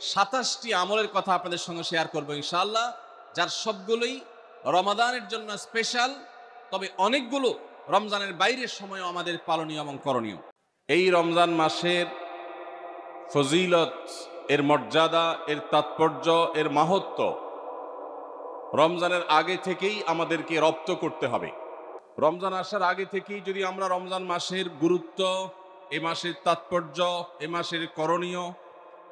27টি আমলের কথা আপনাদের সঙ্গে শেয়ার করবো ইনশাআল্লাহ, যার সবগুলোই রমাদানের জন্য স্পেশাল, তবে অনেকগুলো রমজানের বাইরের সময়ও আমাদের পালনীয় এবং করণীয়। এই রমজান মাসের ফজিলত, এর মর্যাদা, এর তাৎপর্য, এর মাহাত্ম্য রমজানের আগে থেকেই আমাদেরকে রপ্ত করতে হবে। রমজান আসার আগে থেকেই যদি আমরা রমজান মাসের গুরুত্ব, এ মাসের তাৎপর্য, এ মাসের করণীয়,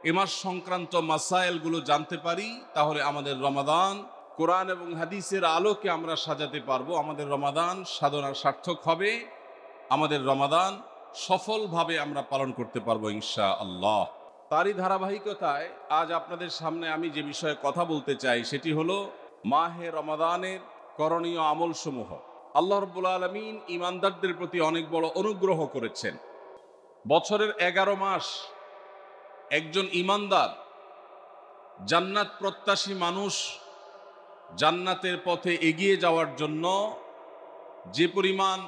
এ মাস সংক্রান্ত মাসাইলগুলো জানতে পারি, তাহলে আমাদের রমাদান কোরআন এবং হাদিসের আলোকে আমরা সাজাতে পারবো। আমাদের রমাদান সাধনার সার্থক হবে, আমাদের রমাদান সফলভাবে আমরা পালন করতে পারবো ইনশাআল্লাহ। তারই ধারাবাহিকতায় আজ আপনাদের সামনে আমি যে বিষয়ে কথা বলতে চাই সেটি হলো মাহে রমাদানের করণীয় আমলসমূহ। আল্লাহ রাব্বুল আলামিন ঈমানদারদের প্রতি অনেক বড় অনুগ্রহ করেছেন। বছরের 11 মাস একজন ঈমানদার, জান্নাত প্রত্যাশী মানুষ জান্নাতের পথে এগিয়ে যাওয়ার জন্য যে পরিমাণ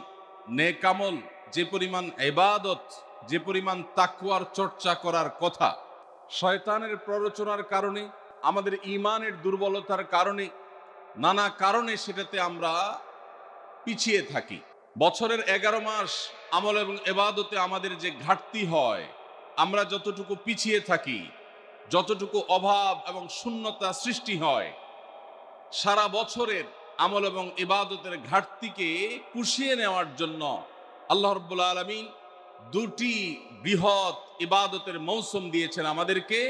নেক আমল, যে পরিমাণ ইবাদত, যে পরিমাণ তাকওয়ার চর্চা করার কথা, শয়তানের প্ররোচনার কারণে, আমাদের ঈমানের দুর্বলতার কারণে, নানা কারণে সেটাতে আমরা পিছিয়ে থাকি। বছরের 11 মাস আমল এবং ইবাদতে আমাদের যে ঘাটতি হয়, আমরা যতটুকু পিছিয়ে থাকি, যতটুকু অভাব এবং শূন্যতা সৃষ্টি হয়, সারা বছরের আমল এবং ইবাদতের ঘাটতিকে পুষিয়ে নেওয়ার জন্য আল্লাহ রাব্বুল আলামিন দুটি বৃহৎ ইবাদতের মৌসুম দিয়েছেন আমাদেরকে।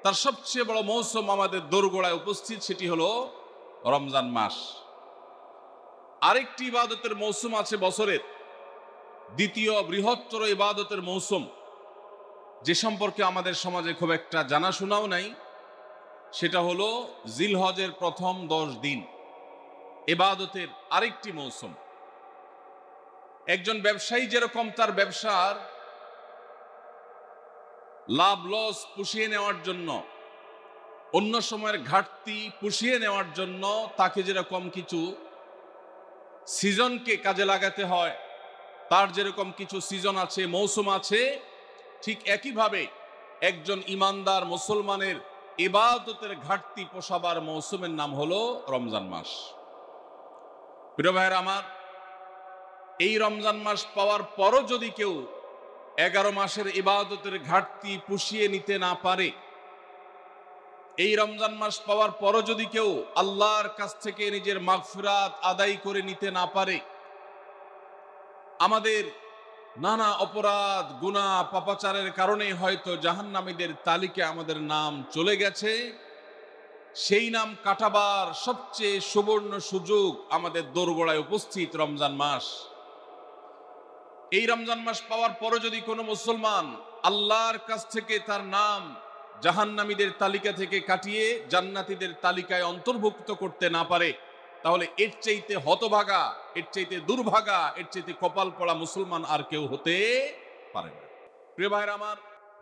তার সবচেয়ে বড় মৌসুম আমাদের দোরগোড়ায় উপস্থিত, সেটি হলো রমজান মাস। আরেকটি ইবাদতের মৌসুম আছে বছরের, দ্বিতীয় বৃহত্তর ইবাদতের মৌসুম, যে সম্পর্কে আমাদের সমাজে খুব একটা জানাশোনাও নাই, সেটা হলো জিলহজের প্রথম 10 দিন, ইবাদতের আরেকটি মৌসুম। একজন ব্যবসায়ী যেরকম তার ব্যবসার লাভ লস পুষিয়ে নেওয়ার জন্য, অন্য সময়ের ঘাটতি পুষিয়ে নেওয়ার জন্য তাকে যেরকম কিছু সিজনকে কাজে লাগাতে হয়, তার যেরকম কিছু সিজন আছে, মৌসুম আছে, ঠিক একইভাবে একজন ঈমানদার মুসলমানের ইবাদতের ঘাটতি পোষাবার মৌসুমের নাম হলো রমজান মাস। প্রিয় ভাইয়েরা আমার, এই রমজান মাস পাওয়ার পরও যদি কেউ 11 মাসের ইবাদতের ঘাটতি পুষিয়ে নিতে না পারে, এই রমজান মাস পাওয়ার পরও যদি কেউ আল্লাহর কাছ থেকে নিজের মাগফিরাত আদায় করে নিতে না পারে, আমাদের নানা অপরাধ, গুনাহ, পাপাচারের কারণে হয়তো জাহান্নামীদের তালিকায় আমাদের নাম চলে গেছে, সেই নাম কাটাবার সবচেয়ে সুবর্ণ সুযোগ আমাদের দোরগোড়ায় উপস্থিত রমজান মাস। এই রমজান মাস পাওয়ার পরও যদি কোনো মুসলমান আল্লাহর কাছ থেকে তার নাম জাহান্নামীদের তালিকা থেকে কাটিয়ে জান্নাতীদের তালিকায় অন্তর্ভুক্ত করতে না পারে, তাহলে এর চাইতে হতভাগা, এর চাইতে দুর্ভাগা, এর চাইতে কপাল পড়া মুসলমান আর কেউ হতে পারে না। প্রিয় ভাইরা আমার,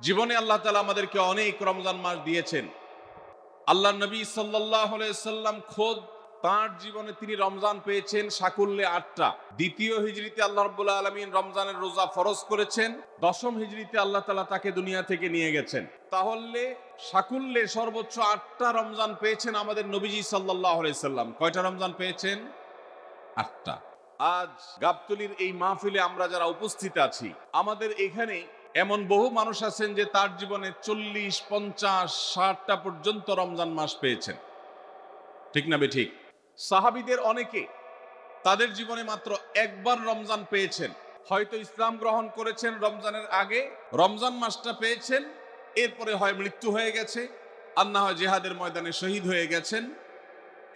জীবনে আল্লাহ তাআলা আমাদেরকে অনেক রমজান মাস দিয়েছেন। আল্লাহ নবী সাল্লাল্লাহু আলাইহি সাল্লাম খোদ তার জীবনে তিনি রমজান পেয়েছেন সাকুল্যে 8টা। দ্বিতীয় হিজরিতে আল্লাহ রাব্বুল আলামিন রমজানের রোজা ফরজ করেছেন। 10ম হিজরিতে আল্লাহ তাআলা তাকে দুনিয়া থেকে নিয়ে গেছেন। তাহলে সাকুল্যে সর্বোচ্চ 8টা রমজান পেয়েছেন আমাদের নবীজি সাল্লাল্লাহু আলাইহি সাল্লাম। কয়টা রমজান পেয়েছেন? 8টা। আজ গাবতলীর এই মাহফিলে আমরা যারা উপস্থিত আছি, আমাদের এখানে এমন বহু মানুষ আছেন যে তার জীবনে 40, 50, 60টা পর্যন্ত রমজান মাস পেয়েছেন। ঠিক না বেঠিক? সাহাবীদের অনেকে তাদের জীবনে মাত্র একবার রমজান পেয়েছেন। হয়তো ইসলাম গ্রহণ করেছেন রমজানের আগে, রমজান মাসটা পেয়েছেন, এরপরে হয় মৃত্যু হয়ে গেছে, আর না হয় জিহাদের ময়দানে শহীদ হয়ে গেছেন।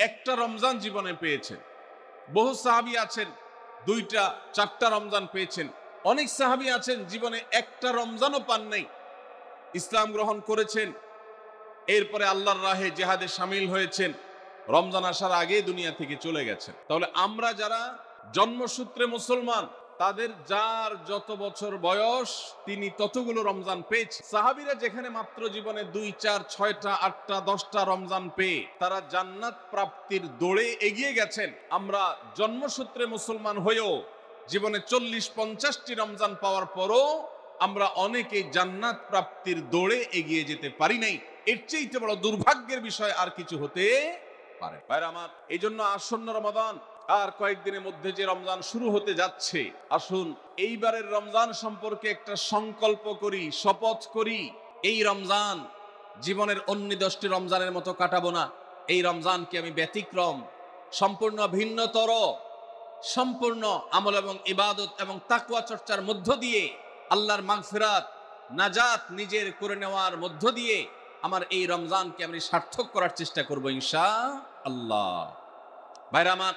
একটা রমজান জীবনে পেয়েছেন। বহু সাহাবী আছেন 2টা, 4টা রমজান পেয়েছেন। অনেক সাহাবী আছেন জীবনে একটা রমজানও পান নাই, ইসলাম গ্রহণ করেছেন, এরপরে আল্লাহর রাহে জিহাদে শামিল হয়েছেন, রমজান আসার আগে দুনিয়া থেকে চলে গেছেন। তাহলে আমরা যারা জন্মসূত্রে মুসলমান, তাদের যার যত বছর বয়স তিনি ততগুলো রমজান পেয়েছে। সাহাবীরা যেখানে মাত্র জীবনে 2, 4, 6টা, 8টা, 10টা রমজান পেয়ে তারা জান্নাত প্রাপ্তির দৌড়ে এগিয়ে গেছেন, আমরা জন্মসূত্রে মুসলমান হয়েও জীবনে 40-50টি রমজান পাওয়ার পরও আমরা অনেকে জান্নাত প্রাপ্তির দৌড়ে এগিয়ে যেতে পারি নাই। এর চেয়ে বড় দুর্ভাগ্যের বিষয় আর কিছু হতে পারে। ভাইরা আমার, এই জন্য আসন্ন রমাদান আর কয়েকদিনের মধ্যে যে রমজান শুরু হতে যাচ্ছে, আসুন এইবারের রমজান সম্পর্কে একটা সংকল্প করি, শপথ করি। এই রমজান জীবনের অন্য 10টি রমজানের মতো কাটাবো না। এই রমজানকে আমি ব্যতিক্রম, সম্পূর্ণ ভিন্নতর, সম্পূর্ণ আমল এবং ইবাদত এবং তাকওয়া চর্চার মধ্য দিয়ে আল্লাহর মাগফিরাত, নাজাত নিজের করে নেওয়ার মধ্য দিয়ে আমার এই রমজানকে আমি সার্থক করার চেষ্টা করব ইনশাআল্লাহ। ভাইরা আমার,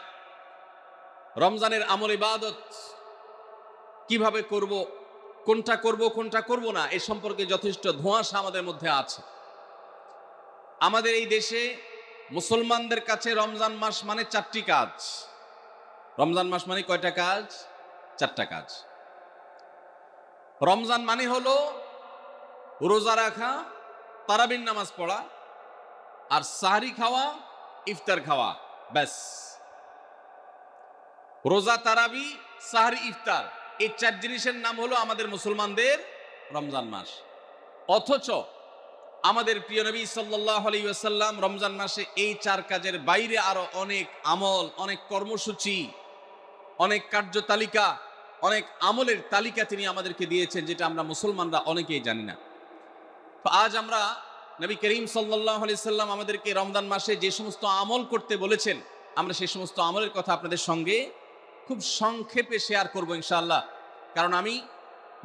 রমজানের আমল ইবাদত কিভাবে করব, কোনটা করব কোনটা করব না, এ সম্পর্কে যথেষ্ট ধোঁয়াশা আমাদের মধ্যে আছে। আমাদের এই দেশে মুসলমানদের কাছে রমজান মাস মানে 4টি কাজ। রমজান মাস মানে কয়টা কাজ? 4টা কাজ। রমজান মানে হলো রোজা রাখা, তারাবির নামাজ পড়া, আর সাহরি খাওয়া, ইফতার খাওয়া, ব্যাস। রোজা, তারাবি, সাহরি, ইফতার, এই 4 জিনিসের নাম হলো আমাদের মুসলমানদের রমজান মাস। অথচ আমাদের প্রিয় নবী সাল্লাল্লাহু আলাইহি ওয়াসাল্লাম রমজান মাসে এই 4 কাজের বাইরে আরো অনেক আমল, অনেক কর্মসূচি, অনেক কার্যতালিকা, অনেক আমলের তালিকা তিনি আমাদেরকে দিয়েছেন, যেটা আমরা মুসলমানরা অনেকেই জানি না। তো আজ আমরা নবী করিম সাল্লাল্লাহু আলাইহি সাল্লাম আমাদেরকে রমজান মাসে যে সমস্ত আমল করতে বলেছেন, আমরা সেই সমস্ত আমলের কথা আপনাদের সঙ্গে খুব সংক্ষেপে শেয়ার করব ইনশাআল্লাহ। কারণ আমি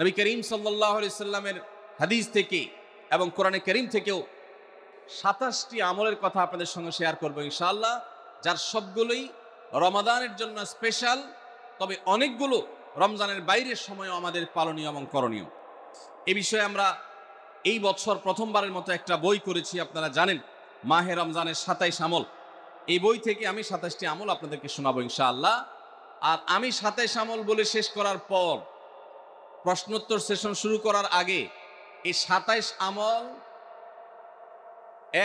নবী করিম সাল্লাল্লাহু আলাইহি সাল্লামের হাদিস থেকে এবং কোরআনে কারীম থেকেও 27টি আমলের কথা আপনাদের সঙ্গে শেয়ার করব ইনশাআল্লাহ, যার সবগুলোই রমাদানের জন্য স্পেশাল, তবে অনেকগুলো রমজানের বাইরের সময়ও আমাদের পালনীয় এবং করণীয়। এই বিষয়ে আমরা এই বছর প্রথমবারের মতো একটা বই করেছি, আপনারা জানেন, মাহে রমজানের 27 আমল। এই বই থেকে আমি 27টি আমল আপনাদেরকে শোনাবো ইনশাআল্লাহ। আর আমি 27 আমল বলে শেষ করার পর প্রশ্নোত্তর সেশন শুরু করার আগে এই 27 আমল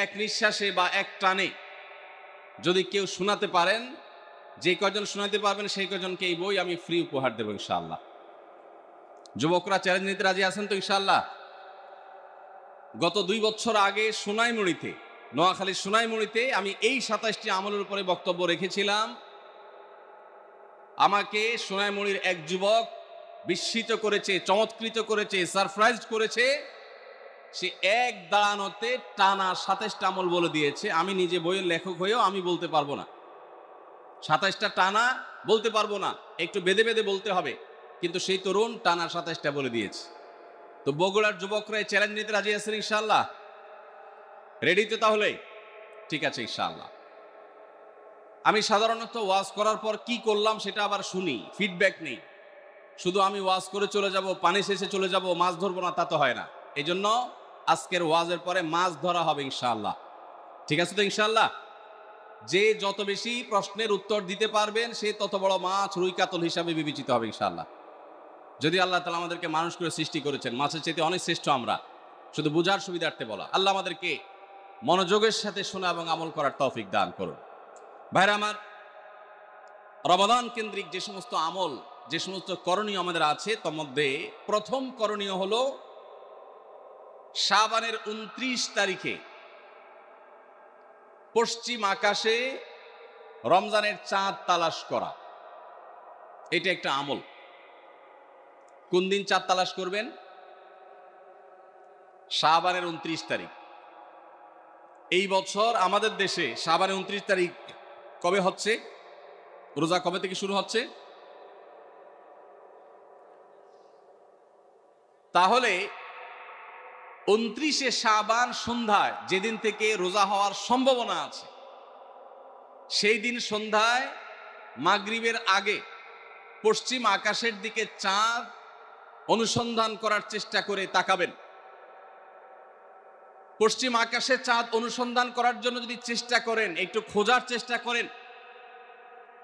এক নিঃশ্বাসে বা এক টানে যদি কেউ শোনাতে পারেন, যে কয়জন শোনাতে পারবেন সেই কয়জনকে এই বই আমি ফ্রি উপহার দেবো ইনশাআল্লাহ। যুবকরা চ্যালেঞ্জ নিতে রাজি আছেন তো ইনশাআল্লাহ? গত 2 বছর আগে সোনাইমুড়িতে, নোয়াখালীর সোনাইমুড়িতে আমি এই 27টি আমলের উপরে বক্তব্য রেখেছিলাম। আমাকে সোনাইমুড়ির এক যুবক বিস্মিত করেছে, চমৎকৃত করেছে, সারপ্রাইজড করেছে। সে এক দাঁড়ানোতে টানা 27টা আমল বলে দিয়েছে। আমি নিজে বইয়ের লেখক হয়েও আমি বলতে পারবো না, 27টা টানা বলতে পারবো না, একটু বেঁধে বেঁধে বলতে হবে। কিন্তু সেই তরুণ টানা 27টা বলে দিয়েছে। তো বগুড়ার যুবকরা এই চ্যালেঞ্জ নিতে রাজি আছেন ইনশাআল্লাহ? রেডি তো তাহলে? ঠিক আছে ইনশাআল্লাহ। আমি সাধারণত ওয়াজ করার পর কি করলাম সেটা আবার শুনি, ফিডব্যাক নেই। শুধু আমি ওয়াজ করে চলে যাব, পানি শেষে চলে যাব, মাছ ধরবো না, তা তো হয় না। এই জন্য আজকের ওয়াজের পরে মাছ ধরা হবে ইনশাআল্লাহ। ঠিক আছে তো ইনশাআল্লাহ? যে যত বেশি প্রশ্নের উত্তর দিতে পারবেন সে তত বড় মাছ, রুই কাতল হিসাবে বিবেচিত হবে ইনশাআল্লাহ। যদি আল্লাহ তাআলা আমাদেরকে মানুষ করে সৃষ্টি করেছেন, মাছের চাইতে অনেক শ্রেষ্ঠ আমরা, শুধু বুঝার সুবিধার্থে বলা। আল্লাহ আমাদেরকে মনোযোগের সাথে শোনা এবং আমল করার তৌফিক দান করুন। ভাইরা আমার, রমাদান কেন্দ্রিক যে সমস্ত আমল, যে সমস্ত করণীয় আমাদের আছে, তার মধ্যে প্রথম করণীয় হলো শাবানের 29 তারিখে পশ্চিম আকাশে রমজানের চাঁদ তালাশ করা। এটা একটা আমল। কোন দিন চাঁদ তালাশ করবেন? শাবানের 29 তারিখ। এই বছর আমাদের দেশে শাবানের 29 তারিখ কবে হচ্ছে? রোজা কবে থেকে শুরু হচ্ছে? তাহলে 29শে শাবান সন্ধ্যায়, যেদিন থেকে রোজা হওয়ার সম্ভাবনা আছে, সেই দিন সন্ধ্যায় মাগরিবের আগে পশ্চিম আকাশের দিকে চাঁদ অনুসন্ধান করার চেষ্টা করে তাকাবেন। পশ্চিম আকাশে চাঁদ অনুসন্ধান করার জন্য যদি চেষ্টা করেন, একটু খোঁজার চেষ্টা করেন,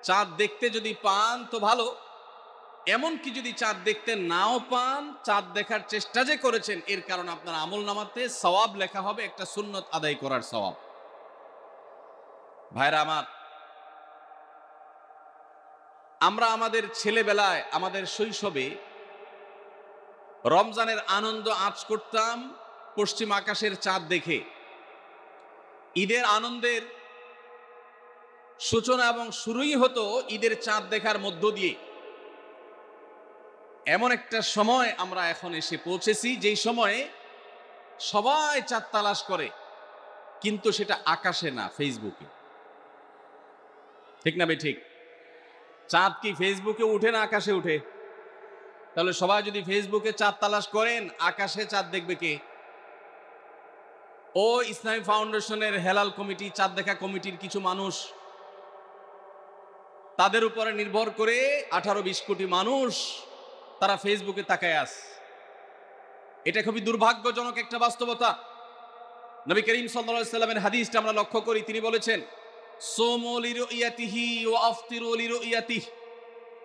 চাঁদ দেখতে যদি পান তো ভালো। এমনকি যদি চাঁদ দেখতে নাও পান, চাঁদ দেখার চেষ্টা যে করেছেন এর কারণ আপনার আমল নামাতে সওয়াব লেখা হবে, একটা সুন্নত আদায় করার সওয়াব। ভাইরা আমার, আমরা আমাদের ছেলেবেলায়, আমাদের শৈশবে রমজানের আনন্দ আঁচ করতাম পশ্চিম আকাশের চাঁদ দেখে। ঈদের আনন্দের সূচনা এবং শুরুই হতো ঈদের চাঁদ দেখার মধ্য দিয়ে। এমন একটা সময় আমরা এখন এসে পৌঁছেছি যেই সময়ে সবাই চাঁদ তালাশ করে, কিন্তু সেটা আকাশে না, ফেসবুকে। ঠিক না বে ঠিক? চাঁদ কি ফেসবুকে উঠে না আকাশে উঠে? তাহলে সবাই যদি ফেসবুকে চাঁদ তালাশ করেন, আকাশে চাঁদ দেখবে কে? ও ইসলামী ফাউন্ডেশনের হেলাল কমিটি, চাঁদ দেখা কমিটির কিছু মানুষ, তাদের উপরে নির্ভর করে 18-20 কোটি মানুষ তারা ফেসবুকে তাকায় আছে। এটা খুবই দুর্ভাগ্যজনক একটা বাস্তবতা। নবী করিম সাল্লাল্লাহু আলাইহি সাল্লামের হাদিসটা আমরা লক্ষ্য করি, তিনি বলেছেন, সুমু লিরুইয়াতিহি ওয়া আফতিরু লিরুইয়াতিহি।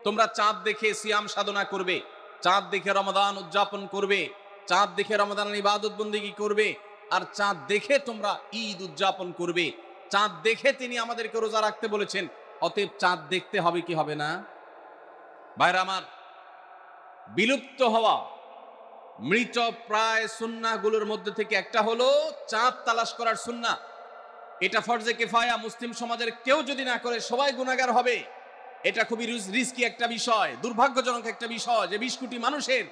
তোমরা চাঁদ দেখে সিয়াম সাধনা করবে, চাঁদ দেখে রমাদান উদযাপন করবে, চাঁদ দেখে রমাদানের ইবাদত বন্দেগী করবে, আর চাঁদ দেখে তোমরা ঈদ উদযাপন করবে। চাঁদ দেখে তিনি আমাদেরকে রোজা রাখতে বলেছেন। অতএব চাঁদ দেখতে হবে কি হবে না? ভাইরা আমার, বিলুপ্ত হওয়া মৃত প্রায় সুন্নাহগুলোর মধ্যে থেকে একটা হলো চাঁদ তালাশ করার সুন্নাহ। এটা ফরজে কিফায়া, মুসলিম সমাজের কেউ যদি না করে সবাই গুনাহগার হবে। এটা খুবই রিস্কি একটা বিষয়, দুর্ভাগ্যজনক একটা বিষয় যে 20 কোটি মানুষের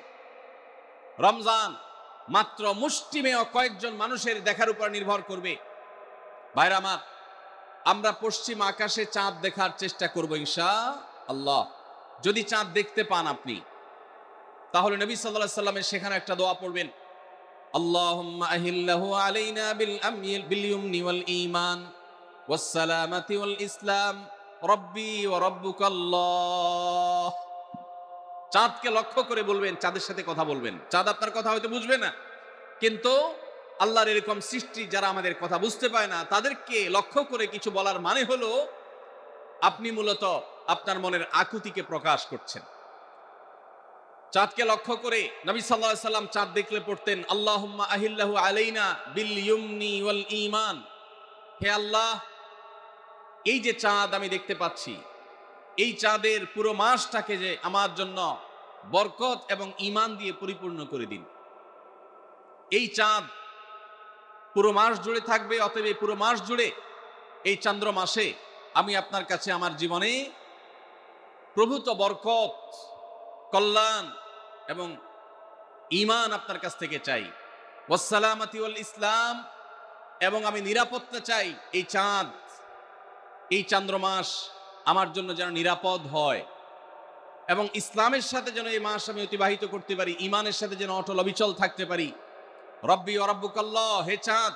রমজান মাত্র মুষ্টিমেয় কয়েকজন মানুষের দেখার উপর নির্ভর করবে। ভাইরা আমার, আমরা পশ্চিম আকাশে চাঁদ দেখার চেষ্টা করব ইনশাআল্লাহ। যদি চাঁদ দেখতে পান আপনি, তাহলে নবী সাল্লাল্লাহু আলাইহি সাল্লামের সেখানে একটা দোয়া পড়বেন, আল্লাহুম্মা আহিল্লাহু আলাইনা বিল ইয়ুমনি ওয়াল ঈমান ওয়াস সালামাতি ওয়াল ইসলাম রব্বি ওয়া রাব্বুকাল্লাহ। চাঁদকে লক্ষ্য করে বলবেন, চাঁদের সাথে কথা বলবেন। চাঁদ আপনার কথা হয়তো বুঝবে না, কিন্তু আল্লাহর এরকম সৃষ্টি যারা আমাদের কথা বুঝতে পায় না, তাদেরকে লক্ষ্য করে কিছু বলার মানে হলো আপনি মূলত আপনার মনের আকুতিকে প্রকাশ করছেন। চাঁদকে লক্ষ্য করে নবী সাল্লাল্লাহু আলাইহি সাল্লাম চাঁদ দেখলে পড়তেন, আল্লাহুম্মা আহিল্লাহু আলাইনা বিল ইয়ুমনি ওয়াল ঈমান। হে আল্লাহ, এই যে চাঁদ আমি দেখতে পাচ্ছি, এই চাঁদের পুরো মাসটাকে যে আমার জন্য বরকত এবং ঈমান দিয়ে পরিপূর্ণ করে দিন। এই চাঁদ পুরো মাস জুড়ে থাকবে, অতএব এই পুরো মাস জুড়ে এই চন্দ্র মাসে আমি আপনার কাছে আমার জীবনে প্রভূত বরকত, কল্যাণ এবং ঈমান আপনার কাছ থেকে চাই। ওয়াস সালামাতি ওয়াল ইসলাম, এবং আমি নিরাপত্তা চাই। এই চাঁদ, এই চন্দ্র মাস আমার জন্য যেন নিরাপদ হয়, এবং ইসলামের সাথে যেন এই মাস আমি অতিবাহিত করতে পারি, ঈমানের সাথে যেন অটল অবিচল থাকতে পারি। রব্বি ওয়া রাব্বুকাল্লাহ, হে চাঁদ,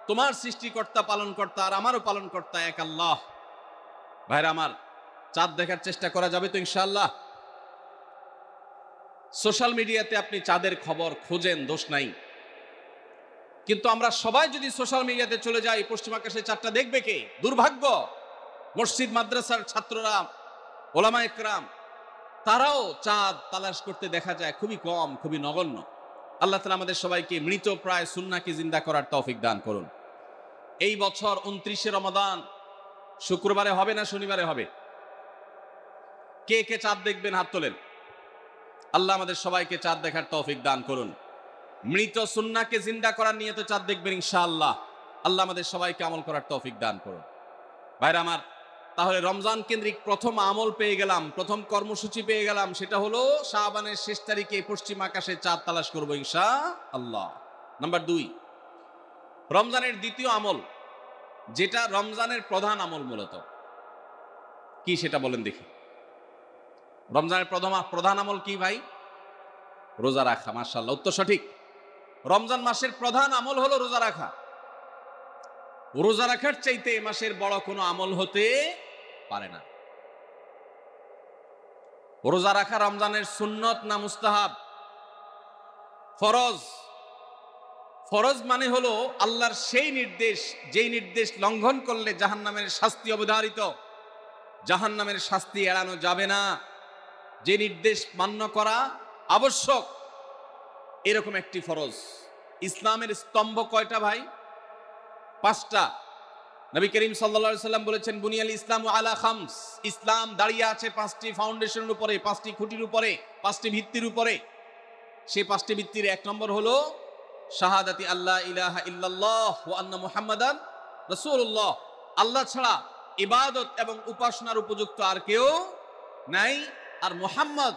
তোমার সৃষ্টিকর্তা পালনকর্তা আর আমারও পালনকর্তা এক আল্লাহ। ভাইরা আমার, চাঁদ দেখার চেষ্টা করা যাবে তো ইনশাআল্লাহ? সোশ্যাল মিডিয়াতে আপনি চাঁদের খবর খোঁজেন, দোষ নাই, কিন্তু আমরা সবাই যদি সোশ্যাল মিডিয়াতে চলে যাই, পশ্চিম আকাশে চাঁদটা দেখবে কে? দুর্ভাগ্য। মসজিদ মাদ্রাসার ছাত্ররা, ওলামা ইকরাম, তারাও চাঁদ তালাশ করতে দেখা যায় খুবই কম, খুবই নগণ্য। আল্লাহ তাআলা আমাদের সবাইকে মৃত প্রায় সুন্নাহকে জিন্দা করার তৌফিক দান করুন। এই বছর 29শে রমাদান শুক্রবারে হবে না শনিবারে হবে? কে কে চাঁদ দেখবেন হাত তোলেন। আল্লাহ আমাদের সবাইকে চাঁদ দেখার তৌফিক দান করুন। মৃত সুন্নাহকে জিন্দা করার নিয়তে চাঁদ দেখবেন ইনশাআল্লাহ। আল্লাহ আমাদের সবাইকে আমল করার তৌফিক দান করুন। ভাইরা আমার, তাহলে রমজান কেন্দ্রিক প্রথম আমল পেয়ে গেলাম, প্রথম কর্মসূচি পেয়ে গেলাম, সেটা হলো শাবানের শেষ তারিখে পশ্চিম আকাশে চাঁদ তালাশ করবো ইনশাআল্লাহ। নাম্বার 2, রমজানের দ্বিতীয় আমল, যেটা রমজানের প্রধান আমল মূলত কি সেটা বলেন দেখি। রমজানের প্রধান আমল কি ভাই? রোজা রাখা। মাশাআল্লাহ, উত্তর সঠিক। রমজান মাসের প্রধান আমল হলো রোজা রাখা। রোজা রাখার চাইতে এ মাসের বড় কোনো আমল হতে পারে না। রোজা রাখা রমজানের সুন্নত না মুস্তাহাব? ফরজ। ফরজ মানে হলো আল্লাহর সেই নির্দেশ, যেই নির্দেশ লঙ্ঘন করলে জাহান্নামের শাস্তি অবধারিত, জাহান্নামের শাস্তি এড়ানো যাবে না, যে নির্দেশ মান্য করা আবশ্যক, এরকম একটি ফরজ। ইসলামের স্তম্ভ কয়টা ভাই? 5টা। নবী করিম সাল্লাল্লাহু আলাইহি সাল্লাম বলেছেন, বুনিয়াল ইসলামু আলা খামস। ইসলাম দাঁড়িয়ে আছে 5টি ফাউন্ডেশনের উপরে, 5টি খুঁটির উপরে, 5টি ভিত্তির উপরে। সেই 5টি বৃত্তির 1 নম্বর হলো শাহাদাতি আল্লাহ ইলাহা ইল্লাল্লাহ ওয়া আন্না মুহাম্মাদান রাসূলুল্লাহ, আল্লাহ ছাড়া ইবাদত এবং উপাসনার উপযুক্ত আর কেউ নাই, আর মুহাম্মদ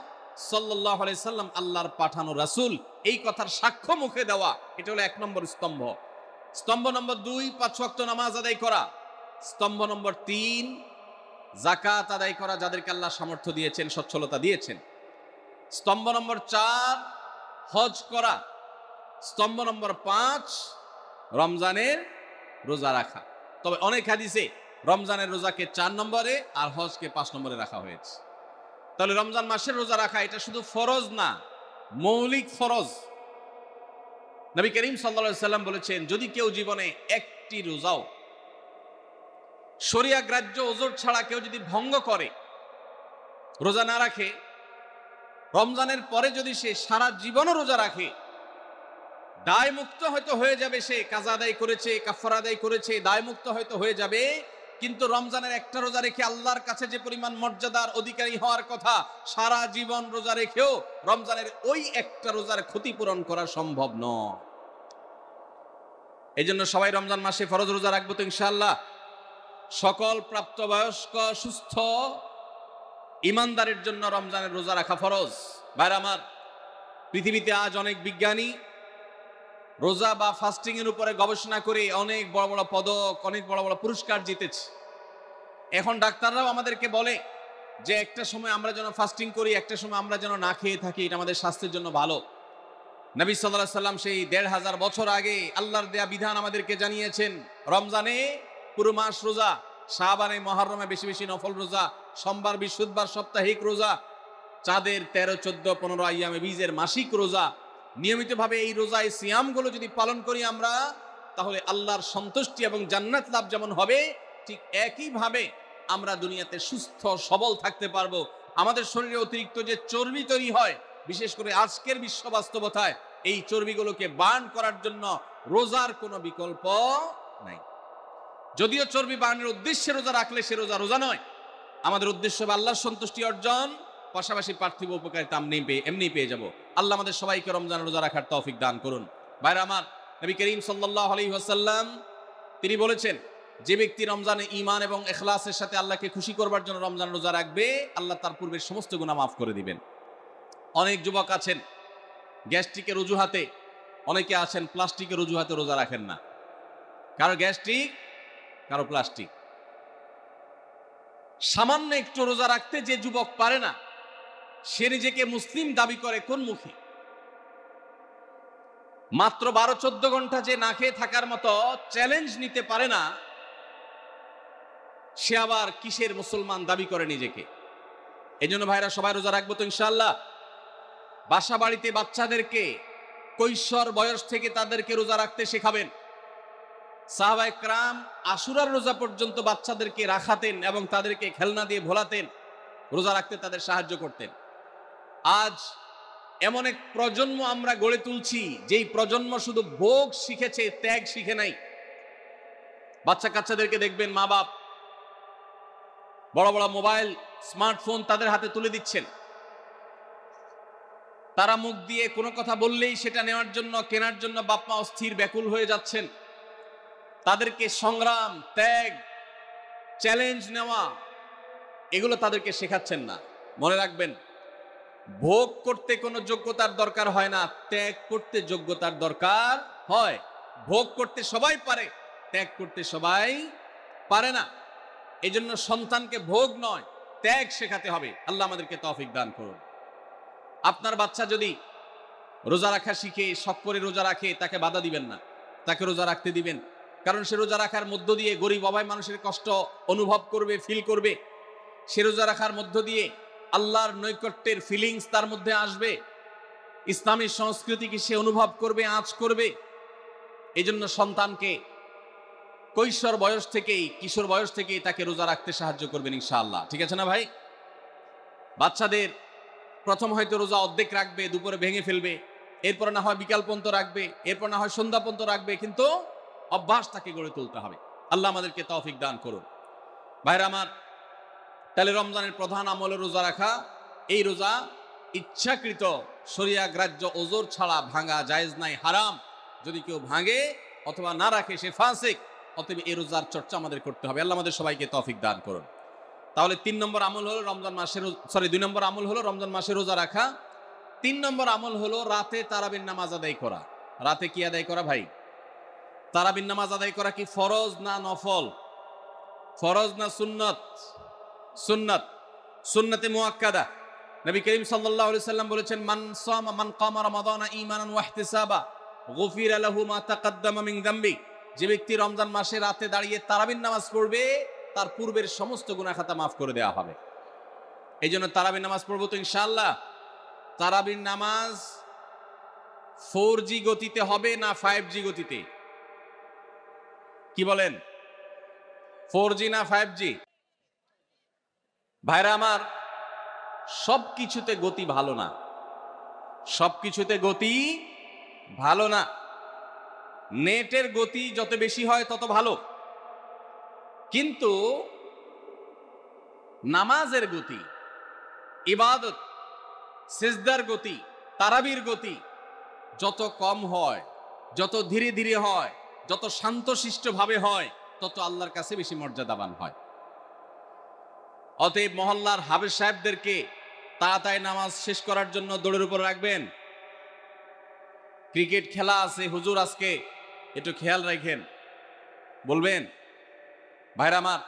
সাল্লাল্লাহু আলাইহি সাল্লাম আল্লাহর পাঠানো রাসূল, এই কথার সাক্ষ্য মুখে দেওয়া, এটা হলো 1 নম্বর স্তম্ভ। স্তম্ভ নম্বর 2 5 ওয়াক্ত নামাজ আদায় করা। স্তম্ভ নম্বর 3 যাকাত আদায় করা, যাদেরকে আল্লাহ সামর্থ্য দিয়েছেন, সচ্ছলতা দিয়েছেন। স্তম্ভ নম্বর 4 হজ করা। স্তম্ভ নম্বর 5 রমজানের রোজা রাখা। তবে অনেক হাদিসে রমজানের রোজাকে 4 নম্বরে আর হজকে 5 নম্বরে রাখা হয়েছে। তাহলে রমজান মাসের রোজা রাখা এটা শুধু ফরজ না, মৌলিক ফরজ। নবী করিম সাল্লাল্লাহু আলাইহি সাল্লাম বলেছেন, যদি কেউ জীবনে একটি রোজাও শরিয়া গ্রাহ্য ওজর ছাড়া কেউ যদি ভঙ্গ করে, রোজা না রাখে, রমজানের পরে যদি সে সারা জীবনও রোজা রাখে, দায় মুক্ত হয়তো হয়ে যাবে, সে কাজা আদায় করেছে, কাফারা আদায় করেছে, দায় মুক্ত হয়তো হয়ে যাবে, কিন্তু রমজানের একটা রোজা রেখে আল্লাহর কাছে যে পরিমাণ মর্যাদার অধিকারী হওয়ার কথা, সারা জীবন রোজা রেখেও রমজানের ওই একটা রোজার ক্ষতিপূরণ করা সম্ভব নয়। এই জন্য সবাই রমজান মাসে ফরজ রোজা রাখবো তো ইনশাআল্লাহ। সকল প্রাপ্তবয়স্ক সুস্থ ইমানদারের জন্য রমজানের রোজা রাখা ফরজ। ভাইরা আমার, পৃথিবীতে আজ অনেক বিজ্ঞানী রোজা বা ফাস্টিং এর উপরে গবেষণা করে অনেক বড় বড় পদক, অনেক বড় বড় পুরস্কার জিতেছে। এখন ডাক্তাররাও আমাদেরকে বলে যে একটা সময় আমরা যেন ফাস্টিং করি, একটা সময় আমরা যেন না খেয়ে থাকি, এটা আমাদের স্বাস্থ্যের জন্য ভালো। নবী সাল্লাল্লাহু আলাইহি সাল্লাম সেই ১৫০০ বছর আগে আল্লাহর দেয়া বিধান আমাদেরকে জানিয়েছেন। রমজানে পুরো মাস রোজা, শাবানে মুহররমে বেশি বেশি নফল রোজা, সোমবার বৃহস্পতিবার সাপ্তাহিক রোজা, চাঁদের 13 14 15 আইয়ামে বীজের মাসিক রোজা। নিয়মিতভাবে এই রোজায় সিয়ামগুলো যদি পালন করি আমরা, তাহলে আল্লাহর সন্তুষ্টি এবং জান্নাত লাভ যেমন হবে, ঠিক একইভাবে আমরা দুনিয়াতে সুস্থ সবল থাকতে পারবো। আমাদের শরীরে অতিরিক্ত যে চর্বি তৈরি হয়, বিশেষ করে আজকের বিশ্ব বাস্তবতায়, এই চর্বিগুলোকে বার্ন করার জন্য রোজার কোনো বিকল্প নাই। যদিও চর্বি বার্নের উদ্দেশ্যে রোজা রাখলে সে রোজা রোজা নয়। আমাদের উদ্দেশ্য হবে আল্লাহর সন্তুষ্টি অর্জন, পাশাপাশি পার্থিব উপকারিতা এমনি পেয়ে যাব। আল্লাহ আমাদের সবাইকে রমজান রোজা রাখার তৌফিক দান করুন। ভাইরা আমার, নবী করিম সাল্লাল্লাহু আলাইহি ওয়াসাল্লাম তিনি বলেছেন, যে ব্যক্তি রমজানে ঈমান এবং ইখলাসের সাথে আল্লাহকে খুশি করবার জন্য রমজান রোজা রাখবে, আল্লাহ তার পূর্বের সমস্ত গুনাহ মাফ করে দিবেন। অনেক যুবক আছেন গ্যাস্ট্রিকের অজুহাতে, অনেকে আছেন প্লাস্টিকের অজুহাতে রোজা রাখেন না। কারো গ্যাস্ট্রিক, কারো প্লাস্টিক। সামান্য একটু রোজা রাখতে যে যুবক পারে না, সে নিজেকে মুসলিম দাবি করে কোন মুখে? মাত্র 12-14 ঘন্টা যে না খেয়ে থাকার মতো চ্যালেঞ্জ নিতে পারে না, সে আবার কিসের মুসলমান দাবি করে নিজেকে? এই জন্য ভাইরা সবাই রোজা রাখবো তো ইনশাআল্লাহ। বাসা বাড়িতে বাচ্চাদেরকে কৈশোর বয়স থেকে তাদেরকে রোজা রাখতে শেখাবেন। সাহাবায়ে কেরাম আশুরার রোজা পর্যন্ত বাচ্চাদেরকে রাখাতেন এবং তাদেরকে খেলনা দিয়ে ভোলাতেন, রোজা রাখতে তাদের সাহায্য করতেন। আজ এমন এক প্রজন্ম আমরা গড়ে তুলছি, যেই প্রজন্ম শুধু ভোগ শিখেছে, ত্যাগ শিখে নাই। বাচ্চা কাচ্চাদেরকে দেখবেন মা বাপ বড় বড় মোবাইল, স্মার্টফোন তাদের হাতে তুলে দিচ্ছেন। তারা মুখ দিয়ে কোনো কথা বললেই সেটা নেওয়ার জন্য, কেনার জন্য বাপ মা অস্থির ব্যাকুল হয়ে যাচ্ছেন। তাদেরকে সংগ্রাম, ত্যাগ, চ্যালেঞ্জ নেওয়া, এগুলো তাদেরকে শেখাচ্ছেন না। মনে রাখবেন, ভোগ করতে কোনো যোগ্যতার দরকার হয় না, ত্যাগ করতে যোগ্যতার দরকার হয়। ভোগ করতে সবাই পারে, ত্যাগ করতে সবাই পারে না। এই জন্য সন্তানকে ভোগ নয়, ত্যাগ শেখাতে হবে। আল্লাহ আমাদেরকে তৌফিক দান করুন। আপনার বাচ্চা যদি রোজা রাখা শিখে, শখ করে রোজা রাখে, তাকে বাধা দিবেন না, তাকে রোজা রাখতে দিবেন। কারণ সে রোজা রাখার মধ্য দিয়ে গরিব অভাবী মানুষের কষ্ট অনুভব করবে, ফিল করবে। সে রোজা রাখার মধ্য দিয়ে আল্লাহর নৈকট্যের ফিলিংস তার মধ্যে আসবে, ইসলামী সংস্কৃতিকে সে অনুভব করবে, আঁচ করবে। এই জন্য সন্তানকে কৈশোর বয়স থেকেই, কিশোর বয়স থেকেই তাকে রোজা রাখতে সাহায্য করবেন ইনশাআল্লাহ। ঠিক আছে না ভাই? বাচ্চাদের প্রথম হয়তো রোজা অর্ধেক রাখবে, দুপুরে ভেঙে ফেলবে, এরপর না হয় বিকাল পর্যন্ত রাখবে, এরপর না হয় সন্ধ্যা পর্যন্ত রাখবে, কিন্তু অভ্যাস তাকে গড়ে তুলতে হবে। আল্লাহ আমাদেরকে তৌফিক দান করুন। ভাইরা আমার, তাহলে রমজানের প্রধান আমল রোজা রাখা। এই রোজা ইচ্ছাকৃত শরিয়া গ্রাহ্য ওজর ছাড়া ভাঙা জায়েজ নাই, হারাম। যদি কেউ ভাঙে অথবা না রাখে সে ফাসিক। অতএব এই রোজার চর্চা আমাদের করতে হবে। আল্লাহ আমাদের সবাইকে তৌফিক দান করুন। তাহলে 2 নম্বর আমল হলো রমজান মাসে রোজা রাখা। 3 নম্বর আমল হলো রাতে তারাবির নামাজ আদায় করা। রাতে কি আদায় করা ভাই? তারাবির নামাজ আদায় করা কি ফরজ না নফল? ফরজ না সুন্নত? সুন্নত, সুন্নতে মুআক্কাদা। নবী করিম সাল্লাল্লাহু আলাইহি সাল্লাম বলেছেন, মান কামা রমাদানা ঈমানান ওয়া ইহতিসাবা গুফিরা লাহু মা তাকাদ্দামা মিন যামবি। যে ব্যক্তি রমজান মাসে রাতে দাঁড়িয়ে তারাবির নামাজ পড়বে তার পূর্বের সমস্ত গুনাহ খাতা মাফ করে দেওয়া হবে। এই জন্য তারাবির নামাজ পড়বো তো ইনশাআল্লাহ। তারাবির নামাজ 4G গতিতে হবে না 5G গতিতে? কি বলেন? 4G না 5G? ভাইরা আমার, সবকিছুতে গতি ভালো না, সবকিছুতে গতি ভালো না। নেটের গতি যত বেশি হয় তত ভালো, কিন্তু নামাজের গতি, ইবাদত, সিজদার গতি, তারাবির গতি যত কম হয়, যত ধীরে ধীরে হয়, যত শান্তশিষ্ট ভাবে হয়, তত আল্লাহর কাছে বেশি মর্যাদাবান হয়। অতএব মহল্লার হাফেজ সাহেবদেরকে তাড়াতাড়ি নামাজ শেষ করার জন্য দৌড়ের উপর রাখবেন। ক্রিকেট খেলা আছে হুজুর, আজকে একটু খেয়াল রাখেন, বলবেন। ভাইরা আমার,